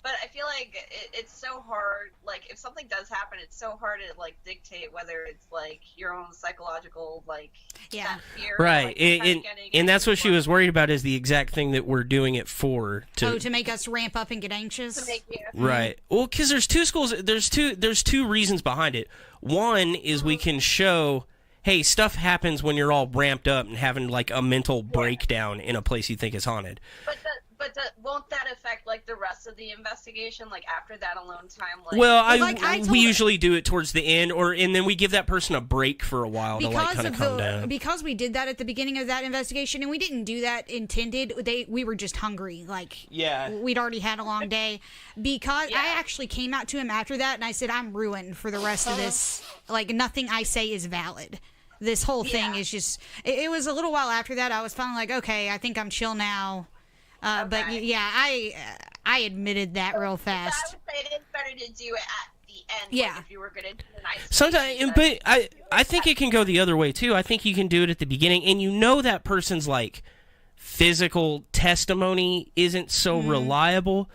But I feel like it's so hard, like, if something does happen, it's so hard to, like, dictate whether it's, like, your own psychological, like, that fear. Right, like, and that's what she was worried about is the exact thing that we're doing it for. To make us ramp up and get anxious? Right. Well, because there's two schools, there's two reasons behind it. One is we can show, hey, stuff happens when you're all ramped up and having, like, a mental breakdown in a place you think is haunted. But won't that affect, like, the rest of the investigation, like, after that alone time? Like, well, we usually do it towards the end, and then we give that person a break for a while to, like, kind of calm down. Because we did that at the beginning of that investigation, and we didn't do that intended. We were just hungry. Like, we'd already had a long day. Because I actually came out to him after that, and I said, I'm ruined for the rest of this. Like, nothing I say is valid. This whole thing is just... It was a little while after that, I was finally like, okay, I think I'm chill now. But yeah, I admitted that real fast. I would say it is better to do it at the end. Yeah. Like if you were gonna do an ice. Sometimes, but I think it can go the other way too. I think you can do it at the beginning, and that person's like physical testimony isn't so reliable.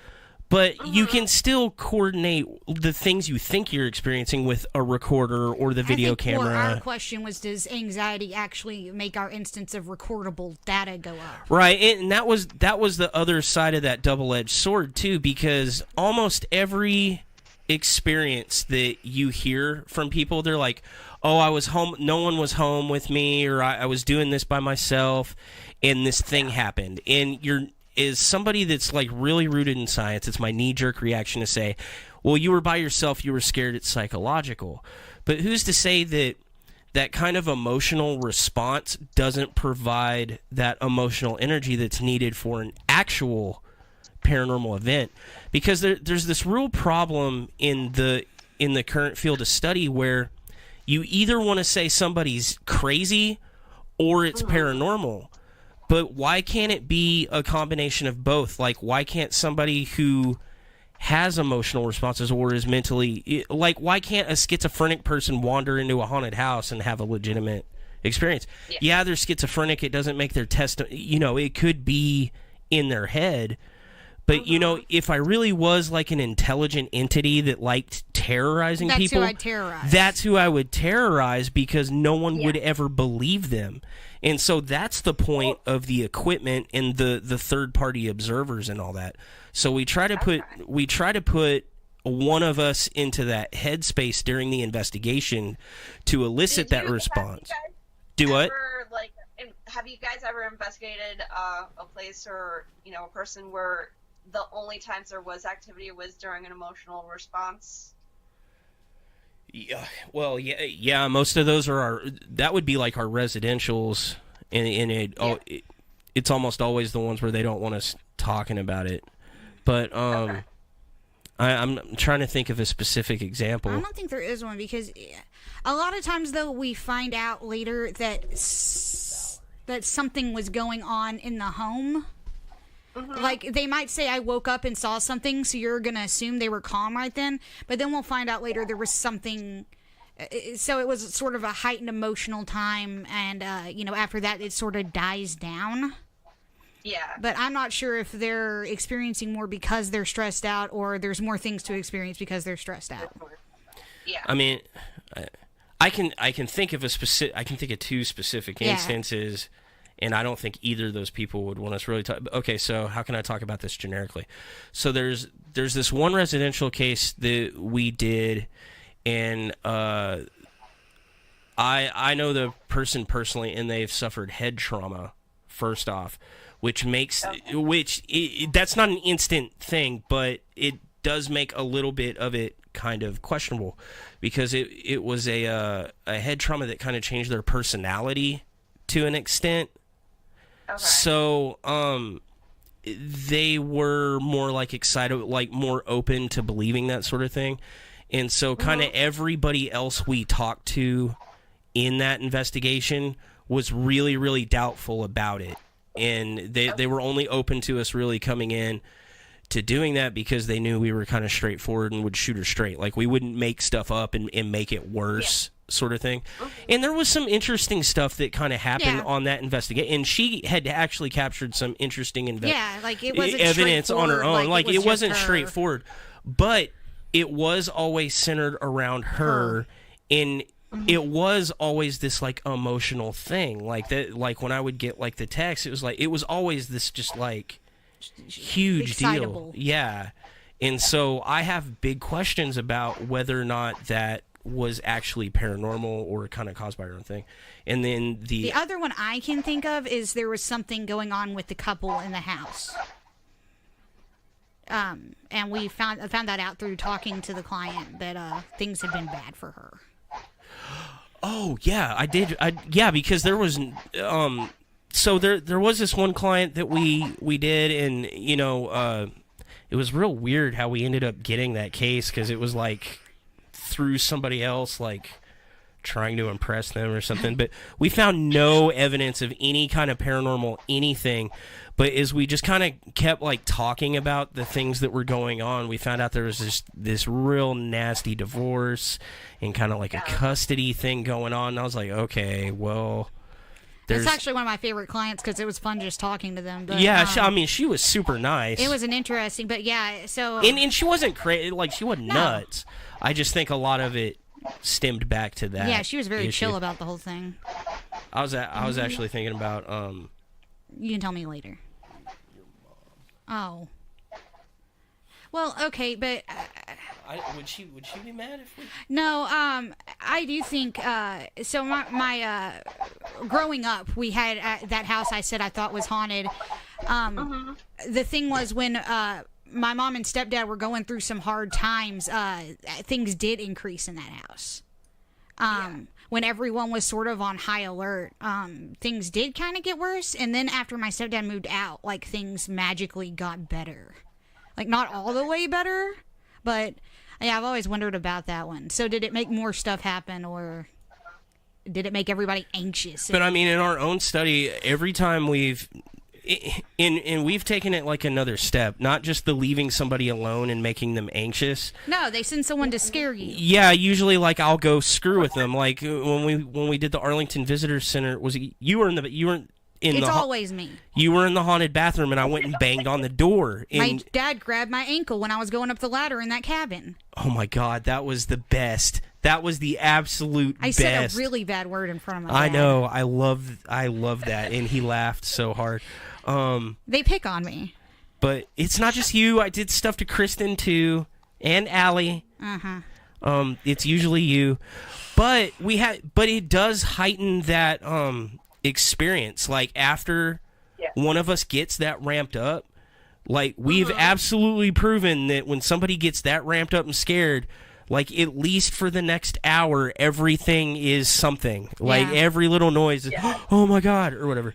But you can still coordinate the things you think you're experiencing with a recorder or the video camera. Our question was, does anxiety actually make our instance of recordable data go up? Right, and that was the other side of that double-edged sword, too, because almost every experience that you hear from people, they're like, oh, I was home, no one was home with me, or I was doing this by myself, and this thing happened. And is somebody that's like really rooted in science, it's my knee-jerk reaction to say, well, you were by yourself, you were scared, it's psychological. But who's to say that kind of emotional response doesn't provide that emotional energy that's needed for an actual paranormal event? Because there's this real problem in the current field of study where you either want to say somebody's crazy or it's paranormal. But why can't it be a combination of both? Like, why can't somebody who has emotional responses or is mentally... Like, why can't a schizophrenic person wander into a haunted house and have a legitimate experience? Yeah, they're schizophrenic. It doesn't make their it could be in their head. But, if I really was like an intelligent entity that liked terrorizing people... That's who I'd terrorize. That's who I would terrorize because no one would ever believe them. And so that's the point of the equipment and the third party observers and all that. So we try to put one of us into that headspace during the investigation to elicit that response. Do what? Have you guys ever investigated a place or a person where the only times there was activity was during an emotional response? Yeah, well, yeah. Most of those are that would be like our residentials, and it's almost always the ones where they don't want us talking about it. But I'm trying to think of a specific example. I don't think there is one, because a lot of times, though, we find out later that something was going on in the home. Mm-hmm. Like, they might say, I woke up and saw something, so you're going to assume they were calm right then. But then we'll find out later there was something. So it was sort of a heightened emotional time, and, after that it sort of dies down. Yeah. But I'm not sure if they're experiencing more because they're stressed out, or there's more things to experience because they're stressed out. Yeah. I mean, I can think of two specific instances, and I don't think either of those people would want us really talk. Okay, so how can I talk about this generically? So there's this one residential case that we did, and I know the person personally, and they've suffered head trauma. First off, that's not an instant thing, but it does make a little bit of it kind of questionable, because it was a head trauma that kind of changed their personality to an extent. Okay. So they were more like excited, like more open to believing that sort of thing, and so kind of everybody else we talked to in that investigation was really, really doubtful about it. And they were only open to us really coming in to doing that because they knew we were kind of straightforward and would shoot her straight. Like, we wouldn't make stuff up and make it worse, sort of thing. And there was some interesting stuff that kind of happened on that investigation. And she had actually captured some interesting evidence on her own. Like it wasn't straightforward. But it was always centered around her. And it was always this like emotional thing, like that. Like when I would get like the text, it was always this just like huge excitable deal, yeah. And so I have big questions about whether or not that was actually paranormal or kind of caused by her own thing. And then the other one I can think of is there was something going on with the couple in the house. And we found that out through talking to the client that things had been bad for her. Oh yeah, I did. Because there was so there was this one client that we did, and it was real weird how we ended up getting that case, because it was like through somebody else, like trying to impress them or something. But we found no evidence of any kind of paranormal anything. But as we just kind of kept like talking about the things that were going on, we found out there was this real nasty divorce and kind of like a custody thing going on. And I was like, okay, well, it's actually one of my favorite clients because it was fun just talking to them. But, yeah, she was super nice. It was an interesting, but yeah, so and she wasn't crazy, like she wasn't nuts. I just think a lot of it stemmed back to that. Yeah, she was very issue. chill about the whole thing. I was actually thinking about You can tell me later. Oh. Well, okay, but would she be mad if we? No, I do think so. My growing up, we had that house I said I thought was haunted. The thing was when my mom and stepdad were going through some hard times, things did increase in that house. When everyone was sort of on high alert, things did kind of get worse. And then after my stepdad moved out, like things magically got better. Like not all the way better, but yeah, I've always wondered about that one. So did it make more stuff happen, or did it make everybody anxious? But I mean, in our own study, every time we've taken it like another step, not just the leaving somebody alone and making them anxious. No, they send someone to scare you. Yeah, usually like I'll go screw with them. Like when we did the Arlington Visitor Center, It's always me. You were in the haunted bathroom, and I went and banged on the door. My dad grabbed my ankle when I was going up the ladder in that cabin. Oh my God, that was the best. That was the absolute I best. said a really bad word in front of my I dad. know. I love that, and he laughed so hard. They pick on me. But it's not just you. I did stuff to Kristen too, and Allie. It's usually you, but it does heighten that experience. Like after one of us gets that ramped up, like we've absolutely proven that when somebody gets that ramped up and scared, like at least for the next hour, everything is something. Like every little noise is, oh my God, or whatever.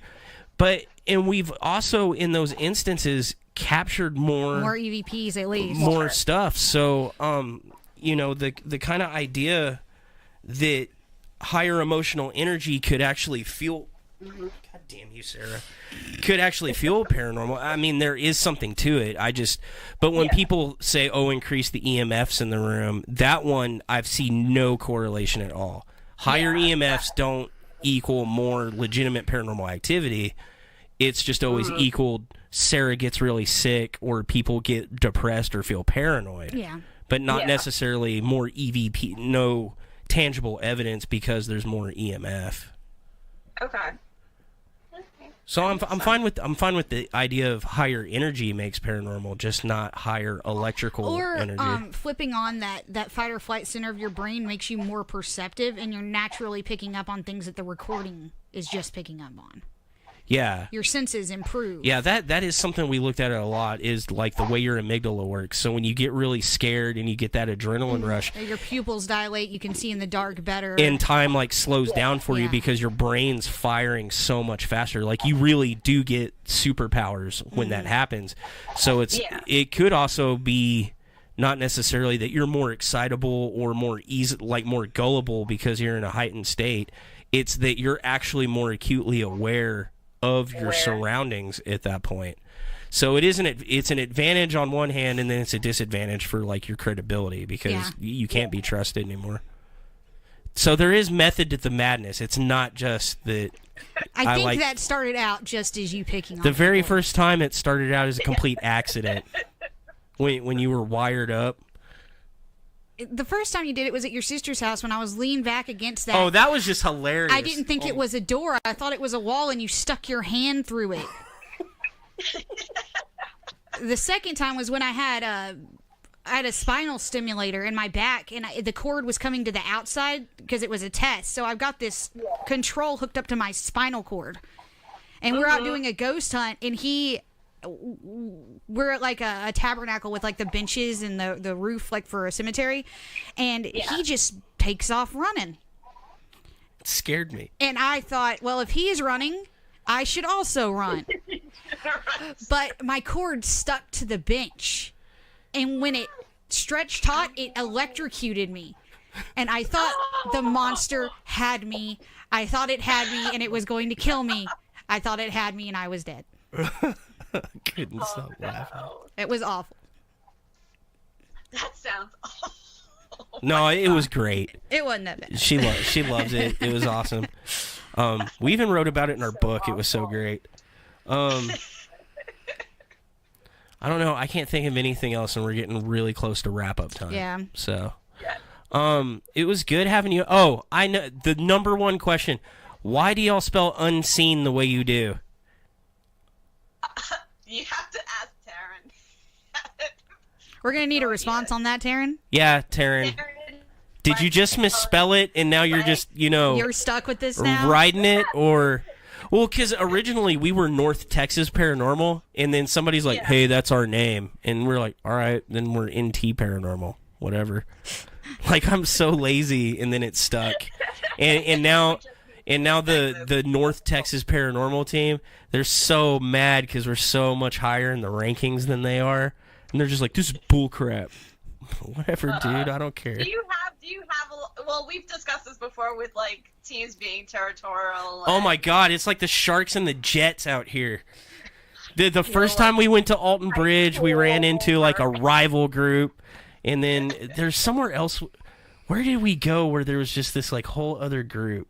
And we've also in those instances captured more EVPs at least. More stuff. So, the kind of idea that higher emotional energy could actually feel. God damn you, Sarah. Could actually feel paranormal. I mean, there is something to it. But when people say, "Oh, increase the EMFs in the room," that one I've seen no correlation at all. Higher EMFs don't equal more legitimate paranormal activity. It's just always equaled Sarah gets really sick or people get depressed or feel paranoid. Yeah. But not necessarily more EVP, no tangible evidence because there's more EMF. Okay. So I'm fine with the idea of higher energy makes paranormal, just not higher electrical energy. Or flipping on that fight or flight center of your brain makes you more perceptive, and you're naturally picking up on things that the recording is just picking up on. Yeah. Your senses improve. Yeah, that is something we looked at a lot, is like the way your amygdala works. So when you get really scared and you get that adrenaline rush, your pupils dilate, you can see in the dark better. And time like slows down for you because your brain's firing so much faster. Like you really do get superpowers when that happens. So it could also be not necessarily that you're more excitable or more more gullible because you're in a heightened state. It's that you're actually more acutely aware of your surroundings at that point. So it's an advantage on one hand, and then it's a disadvantage for like your credibility because you can't be trusted anymore. So there is method to the madness. It's not just that. I think that started out just as you picking on the very first time. It started out as a complete accident when you were wired up. The first time you did it was at your sister's house when I was leaned back against that. Oh, that was just hilarious. I didn't think it was a door. I thought it was a wall, and you stuck your hand through it. The second time was when I had a spinal stimulator in my back, and the cord was coming to the outside because it was a test. So I've got this control hooked up to my spinal cord. And we're out doing a ghost hunt, and we're at like a tabernacle with like the benches and the roof like for a cemetery, and he just takes off running. It scared me. And I thought, well, if he is running, I should also run. But my cord stuck to the bench, and when it stretched taut, it electrocuted me. And I thought the monster had me. I thought it had me, and it was going to kill me. I thought it had me, and I was dead. Couldn't stop laughing. It was awful. That sounds awful. No, it was great. It wasn't that bad. She loves it. It was awesome. We even wrote about it in our book. It was so great. I don't know. I can't think of anything else, and we're getting really close to wrap up time. Yeah. So, it was good having you. Oh, I know the number one question: why do y'all spell unseen the way you do? You have to ask Taryn. We're going to need a response on that, Taryn. Yeah, Taryn. Did you just misspell it and now you're just, You're stuck with this now? Writing it? Or... Well, because originally we were North Texas Paranormal, and then somebody's like, hey, that's our name. And we're like, all right, then we're NT Paranormal. Whatever. Like, I'm so lazy, and then it stuck. And now the North Texas Paranormal team, they're so mad because we're so much higher in the rankings than they are, and they're just like, "This is bullcrap." Whatever, dude. I don't care. Do you have? Well, we've discussed this before with like teams being territorial. Oh my God, it's like the Sharks and the Jets out here. The first time we went to Alton Bridge, we ran into like a rival group, and then there's somewhere else. Where did we go where there was just this like whole other group?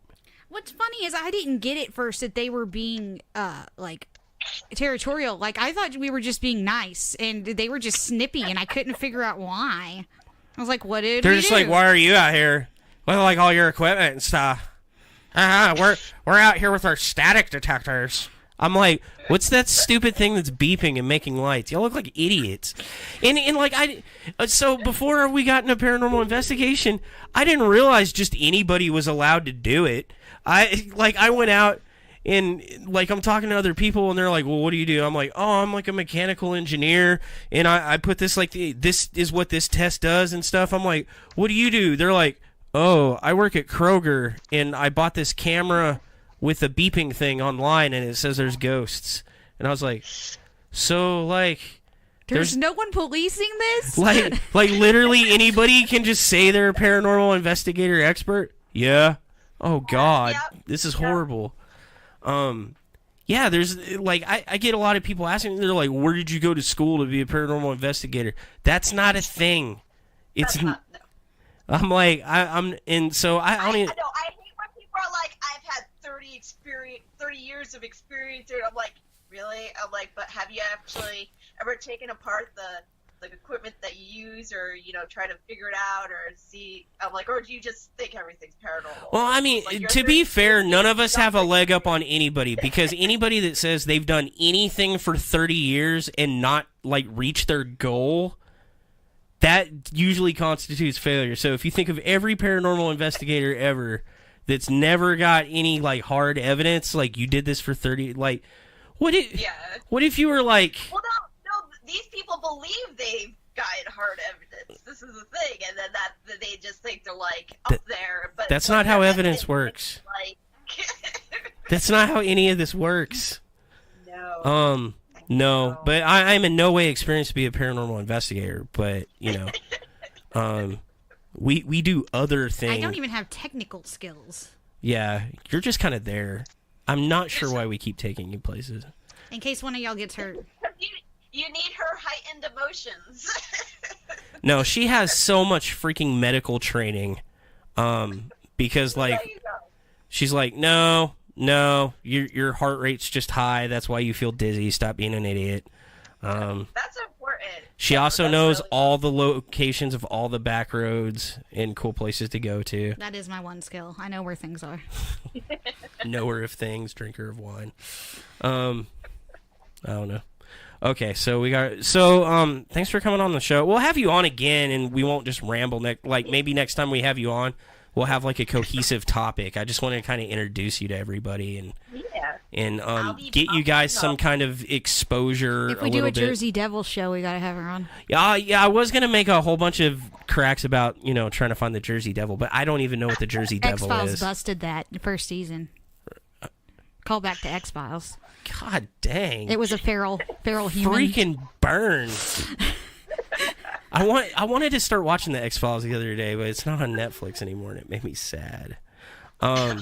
What's funny is I didn't get at first that they were being, like, territorial. Like, I thought we were just being nice, and they were just snippy, and I couldn't figure out why. I was like, what did They're we just do? like, why are you out here? like all your equipment and stuff. We're out here with our static detectors. I'm like, what's that stupid thing that's beeping and making lights? Y'all look like idiots. And like so before we got into paranormal investigation, I didn't realize just anybody was allowed to do it. I went out and like I'm talking to other people and they're like, well, what do you do? I'm like, oh, I'm like a mechanical engineer and I put this like this is what this test does and stuff. I'm like, what do you do? They're like, oh, I work at Kroger and I bought this camera with a beeping thing online and it says there's ghosts. And I was like, so like there's no one policing this? Like literally anybody can just say they're a paranormal investigator expert? Yeah. Oh God. Yep. This is horrible. Yeah, there's like I get a lot of people asking, they're like, where did you go to school to be a paranormal investigator? That's not a thing. It's not, no. I'm like I'm and so I don't even, know. I hate when people are like, I've had 30 years of experience. And I'm like, really? I'm like, but have you actually ever taken apart the equipment that you use, or try to figure it out, or see? I'm like, or do you just think everything's paranormal? well, I mean, like, to be fair, none of us have a leg up on anybody because anybody that says they've done anything for 30 years and not like reach their goal, that usually constitutes failure. So if you think of every paranormal investigator ever that's never got any like hard evidence, like you did this for 30, like what if you were like, well, no, these people believe they've got hard evidence. This is the thing, and then that they just think they're like up there. But that's not how evidence works. Like, that's not how any of this works. No. No, but I'm in no way experienced to be a paranormal investigator, but, we do other things. I don't even have technical skills. Yeah, you're just kind of there. I'm not sure why we keep taking you places. In case one of y'all gets hurt. You need her heightened emotions. No, she has so much freaking medical training, because, like, she's like, no, your heart rate's just high. That's why you feel dizzy. Stop being an idiot. That's important. She also knows all the locations of all the back roads and cool places to go to. That is my one skill. I know where things are. Knower of things, drinker of wine. I don't know. Okay, so thanks for coming on the show. We'll have you on again, and we won't just ramble. Maybe next time we have you on, we'll have like a cohesive topic. I just want to kind of introduce you to everybody and get you guys some kind of exposure. If we do a Jersey Devil show, we gotta have her on. Yeah. I was gonna make a whole bunch of cracks about trying to find the Jersey Devil, but I don't even know what the Jersey Devil X-Files is. busted that the first season. Call back to X-Files. God dang! It was a feral human. Freaking burn. I wanted to start watching the X-Files the other day, but it's not on Netflix anymore, and it made me sad. I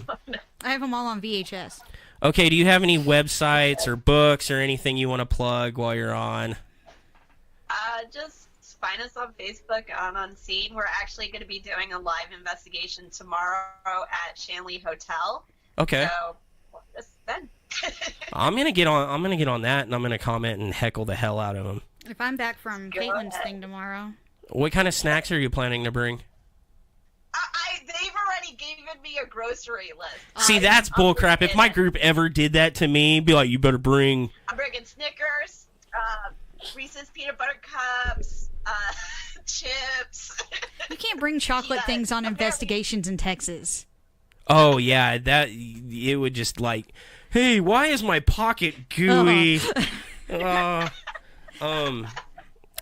have them all on VHS. Okay, do you have any websites or books or anything you want to plug while you're on? Just find us on Facebook on UnScene. We're actually going to be doing a live investigation tomorrow at Shanley Hotel. Okay. So, just then. I'm gonna get on that, and I'm gonna comment and heckle the hell out of them. If I'm back from Caitlin's thing tomorrow. What kind of snacks are you planning to bring? They've already given me a grocery list. See, that's bullcrap. If my group ever did that to me, be like, you better bring... I'm bringing Snickers, Reese's Peanut Butter Cups, chips. You can't bring chocolate things on investigations in Texas. Oh, yeah, it would just like, hey, why is my pocket gooey?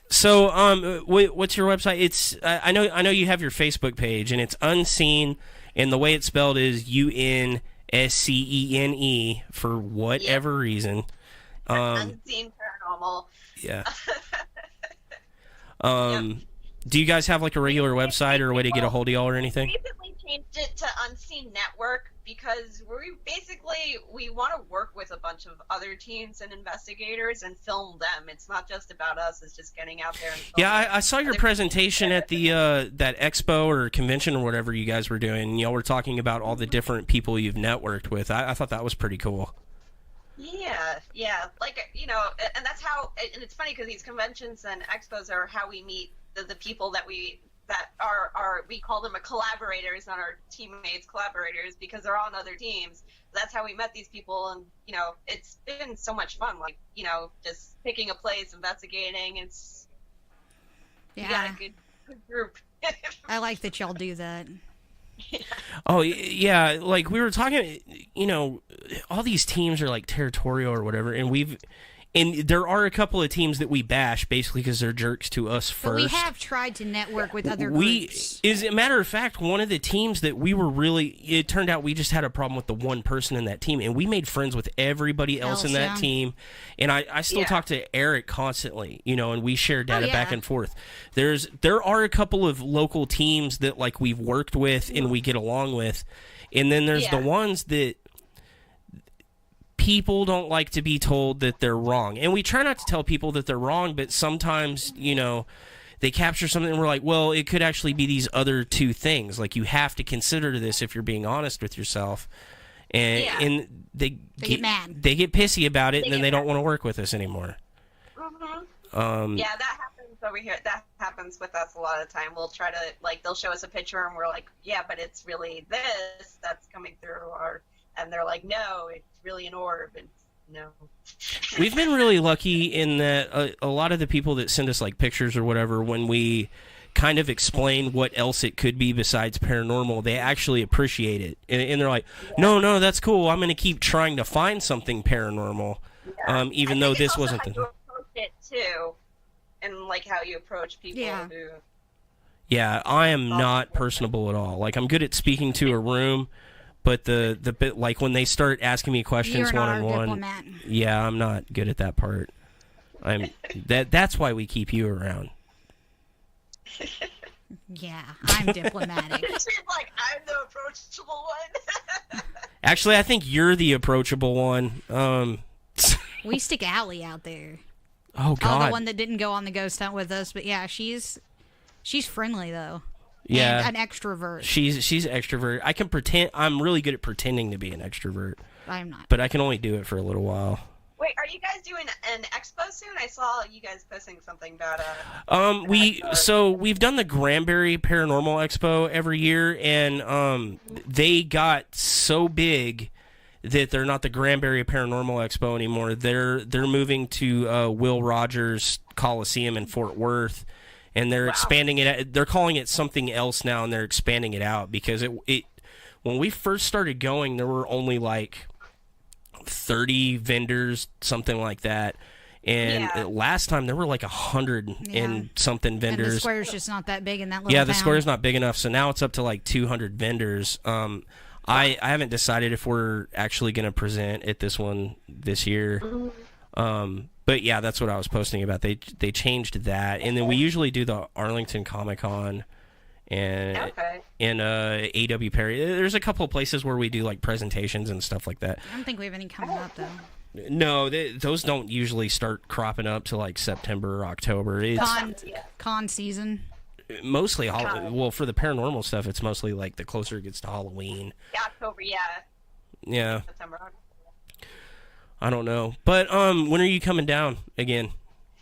So, what's your website? It's I know you have your Facebook page, and it's UnScene, and the way it's spelled is UNSCENE for whatever reason. UnScene Paranormal. Yeah. Do you guys have like a regular website or a way to get a hold of y'all or anything? We recently changed it to UnScene Network because we want to work with a bunch of other teams and investigators and film them. It's not just about us. It's just getting out there and filming. Yeah, I saw your presentation at the that expo or convention or whatever you guys were doing. And y'all were talking about all the different people you've networked with. I thought that was pretty cool. Yeah. Like, and that's how, and it's funny because these conventions and expos are how we meet the people that we that are we call them collaborators, not our teammates, collaborators, because they're on other teams. That's how we met these people, and it's been so much fun. Like just picking a place, investigating. We got a good group. I like that y'all do that. Yeah. Oh yeah, like we were talking, all these teams are like territorial or whatever, and there are a couple of teams that we bash basically because they're jerks to us first. But we have tried to network with other groups. As a matter of fact, one of the teams that we were it turned out we just had a problem with the one person in that team, and we made friends with everybody else in that team. And I still talk to Eric constantly, and we share data back and forth. There are a couple of local teams that like we've worked with and we get along with, and then there's the ones that people don't like to be told that they're wrong. And we try not to tell people that they're wrong, but sometimes, they capture something and we're like, well, it could actually be these other two things. Like, you have to consider this if you're being honest with yourself. And they get mad. They get pissy about it, and then they don't want to work with us anymore. Mm-hmm. Yeah, that happens over here. That happens with us a lot of the time. We'll try to, they'll show us a picture, and we're like, yeah, but it's really this that's coming through, and they're like, no, it's really an orb, and no. We've been really lucky in that a lot of the people that send us pictures or whatever, when we kind of explain what else it could be besides paranormal, they actually appreciate it, and they're like, no, that's cool. I'm going to keep trying to find something paranormal, even though this wasn't the. How you approach it too, and how you approach people who. Yeah, I am not personable at all. I'm good at speaking to a room. But the bit when they start asking me questions one-on-one, yeah, I'm not good at that part. That's why we keep you around. Yeah, I'm diplomatic. She's like, I'm the approachable one. Actually, I think you're the approachable one. We stick Allie out there. Oh God, the one that didn't go on the ghost hunt with us, but yeah, she's friendly though. Yeah, and an extrovert. She's extrovert. I can pretend. I'm really good at pretending to be an extrovert. I'm not. But I can only do it for a little while. Wait, are you guys doing an expo soon? I saw you guys posting something about we've done the Granbury Paranormal Expo every year, and they got so big that they're not the Granbury Paranormal Expo anymore. They're moving to Will Rogers Coliseum in Fort Worth. And they're expanding it. They're calling it something else now, and they're expanding it out because it when we first started going, there were only 30 vendors, something like that. And last time there were 100 and something vendors. And the square's just not that big in that little town. The town. square's not big enough, so now it's up to 200 vendors. I haven't decided if we're actually going to present at this one this year. But yeah, that's what I was posting about. They changed that, and then we usually do the Arlington Comic-Con and AW Perry. There's a couple of places where we do presentations and stuff like that. I don't think we have any coming up though. No, those don't usually start cropping up to September or October. It's con season. Mostly, well, for the paranormal stuff, it's mostly the closer it gets to Halloween. Yeah, October, Yeah. September. I don't know. But when are you coming down again?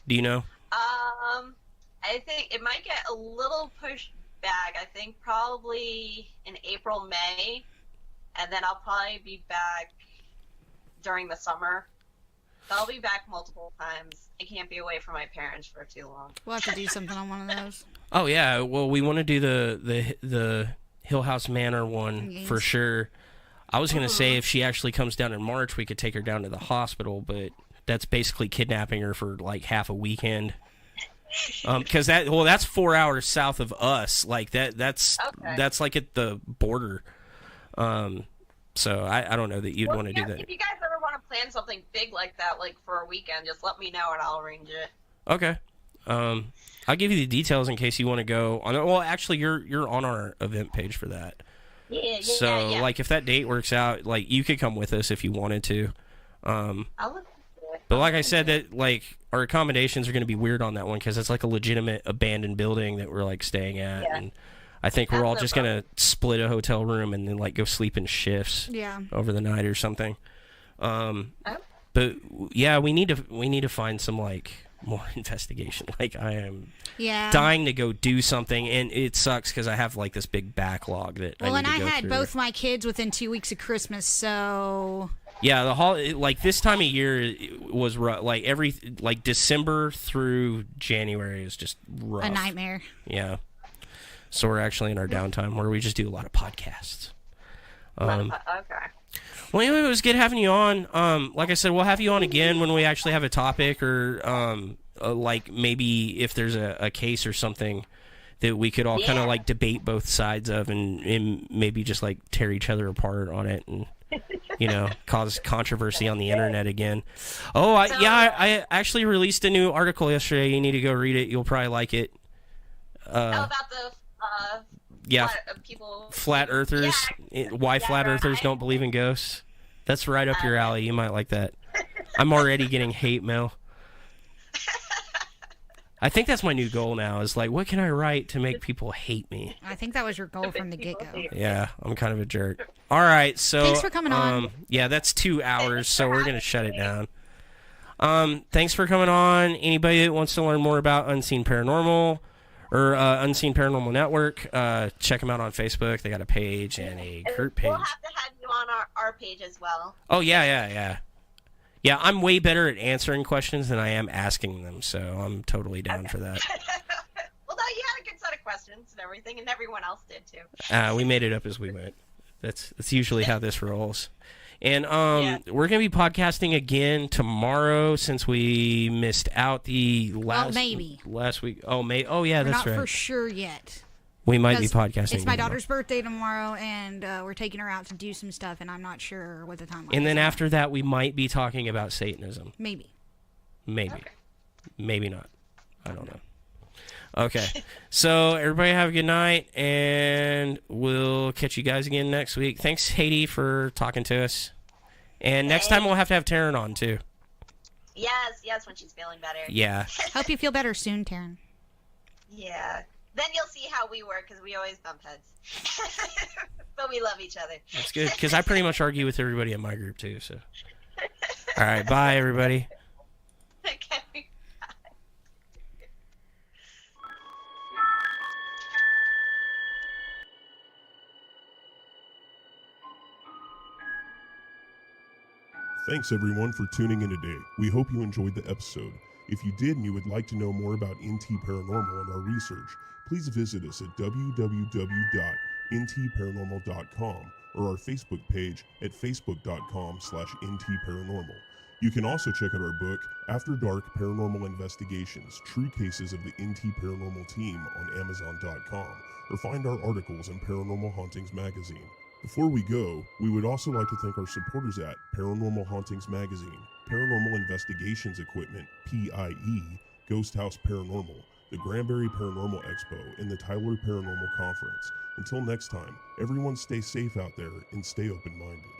Do you know? I think it might get a little pushed back. I think probably in April, May, and then I'll probably be back during the summer. So I'll be back multiple times. I can't be away from my parents for too long. We'll have to do something on one of those. Oh yeah, well we want to do the Hill House Manor one for sure. I was going to say if she actually comes down in March, we could take her down to the hospital, but that's basically kidnapping her for half a weekend. Because that's 4 hours south of us. That's at the border. So I don't know that you'd want to do that. If you guys ever want to plan something big like that, for a weekend, just let me know and I'll arrange it. Okay. I'll give you the details in case you want to go. Well, actually, you're on our event page for that. So, if that date works out, you could come with us if you wanted to. I'll look into it. But like I said, that our accommodations are going to be weird on that one because it's a legitimate abandoned building that we're staying at, and I think we're all just going to split a hotel room and then go sleep in shifts over the night or something. But yeah, we need to find some more investigation. Like, I am Yeah. dying to go do something, and it sucks because I have like this big backlog that Well, I and need I to go had through. both my kids within 2 weeks of Christmas, so Yeah, like this time of year was rough. Like December through January is just rough. a nightmare. Yeah. So we're actually in our downtime where we just do a lot of podcasts. Okay. Well, anyway, it was good having you on. Like I said, we'll have you on again when we actually have a topic, or like maybe if there's a case or something that we could all kind of like debate both sides of, and maybe just like tear each other apart on it, and cause controversy on the internet again. Oh, I actually released a new article yesterday. You need to go read it. You'll probably like it. About the people, flat earthers. Why flat earthers don't believe in ghosts. That's right up your alley. You might like that. I'm already getting hate mail. I think that's my new goal now, is like, what can I write to make people hate me? I think that was your goal from the get-go. Yeah, I'm kind of a jerk. All right, so Thanks for coming on. Yeah, that's 2 hours, so we're gonna shut it down. Thanks for coming on. Anybody that wants to learn more about UnScene Paranormal or UnScene Paranormal Network, check them out on Facebook. They got a page and a group page. We'll have to have you on our page as well. Oh, yeah. Yeah, I'm way better at answering questions than I am asking them, so I'm totally down for that. Well, no, you had a good set of questions and everything, and everyone else did too. We made it up as we went. That's usually how this rolls. And we're going to be podcasting again tomorrow, since we missed out the last week. Oh, yeah, We're that's not right. for sure yet. We might be podcasting. It's my daughter's birthday tomorrow, and we're taking her out to do some stuff, and I'm not sure what the timeline is. And then after that, we might be talking about Satanism. Maybe. Okay. Maybe not. I don't know. Okay. So everybody have a good night, and we'll catch you guys again next week. Thanks, Heidy, for talking to us. And next time we'll have to have Taryn on, too. Yes, when she's feeling better. Yeah. Hope you feel better soon, Taryn. Yeah. Then you'll see how we work, because we always bump heads. But we love each other. That's good, because I pretty much argue with everybody in my group, too. So, all right. Bye, everybody. Okay. Thanks everyone for tuning in today. We hope you enjoyed the episode. If you did and you would like to know more about NT Paranormal and our research, please visit us at www.ntparanormal.com or our Facebook page at facebook.com/ntparanormal. You can also check out our book, After Dark Paranormal Investigations, True Cases of the NT Paranormal Team on Amazon.com, or find our articles in Paranormal Hauntings magazine. Before we go, we would also like to thank our supporters at Paranormal Hauntings Magazine, Paranormal Investigations Equipment, PIE, Ghost House Paranormal, the Granbury Paranormal Expo, and the Tyler Paranormal Conference. Until next time, everyone stay safe out there and stay open-minded.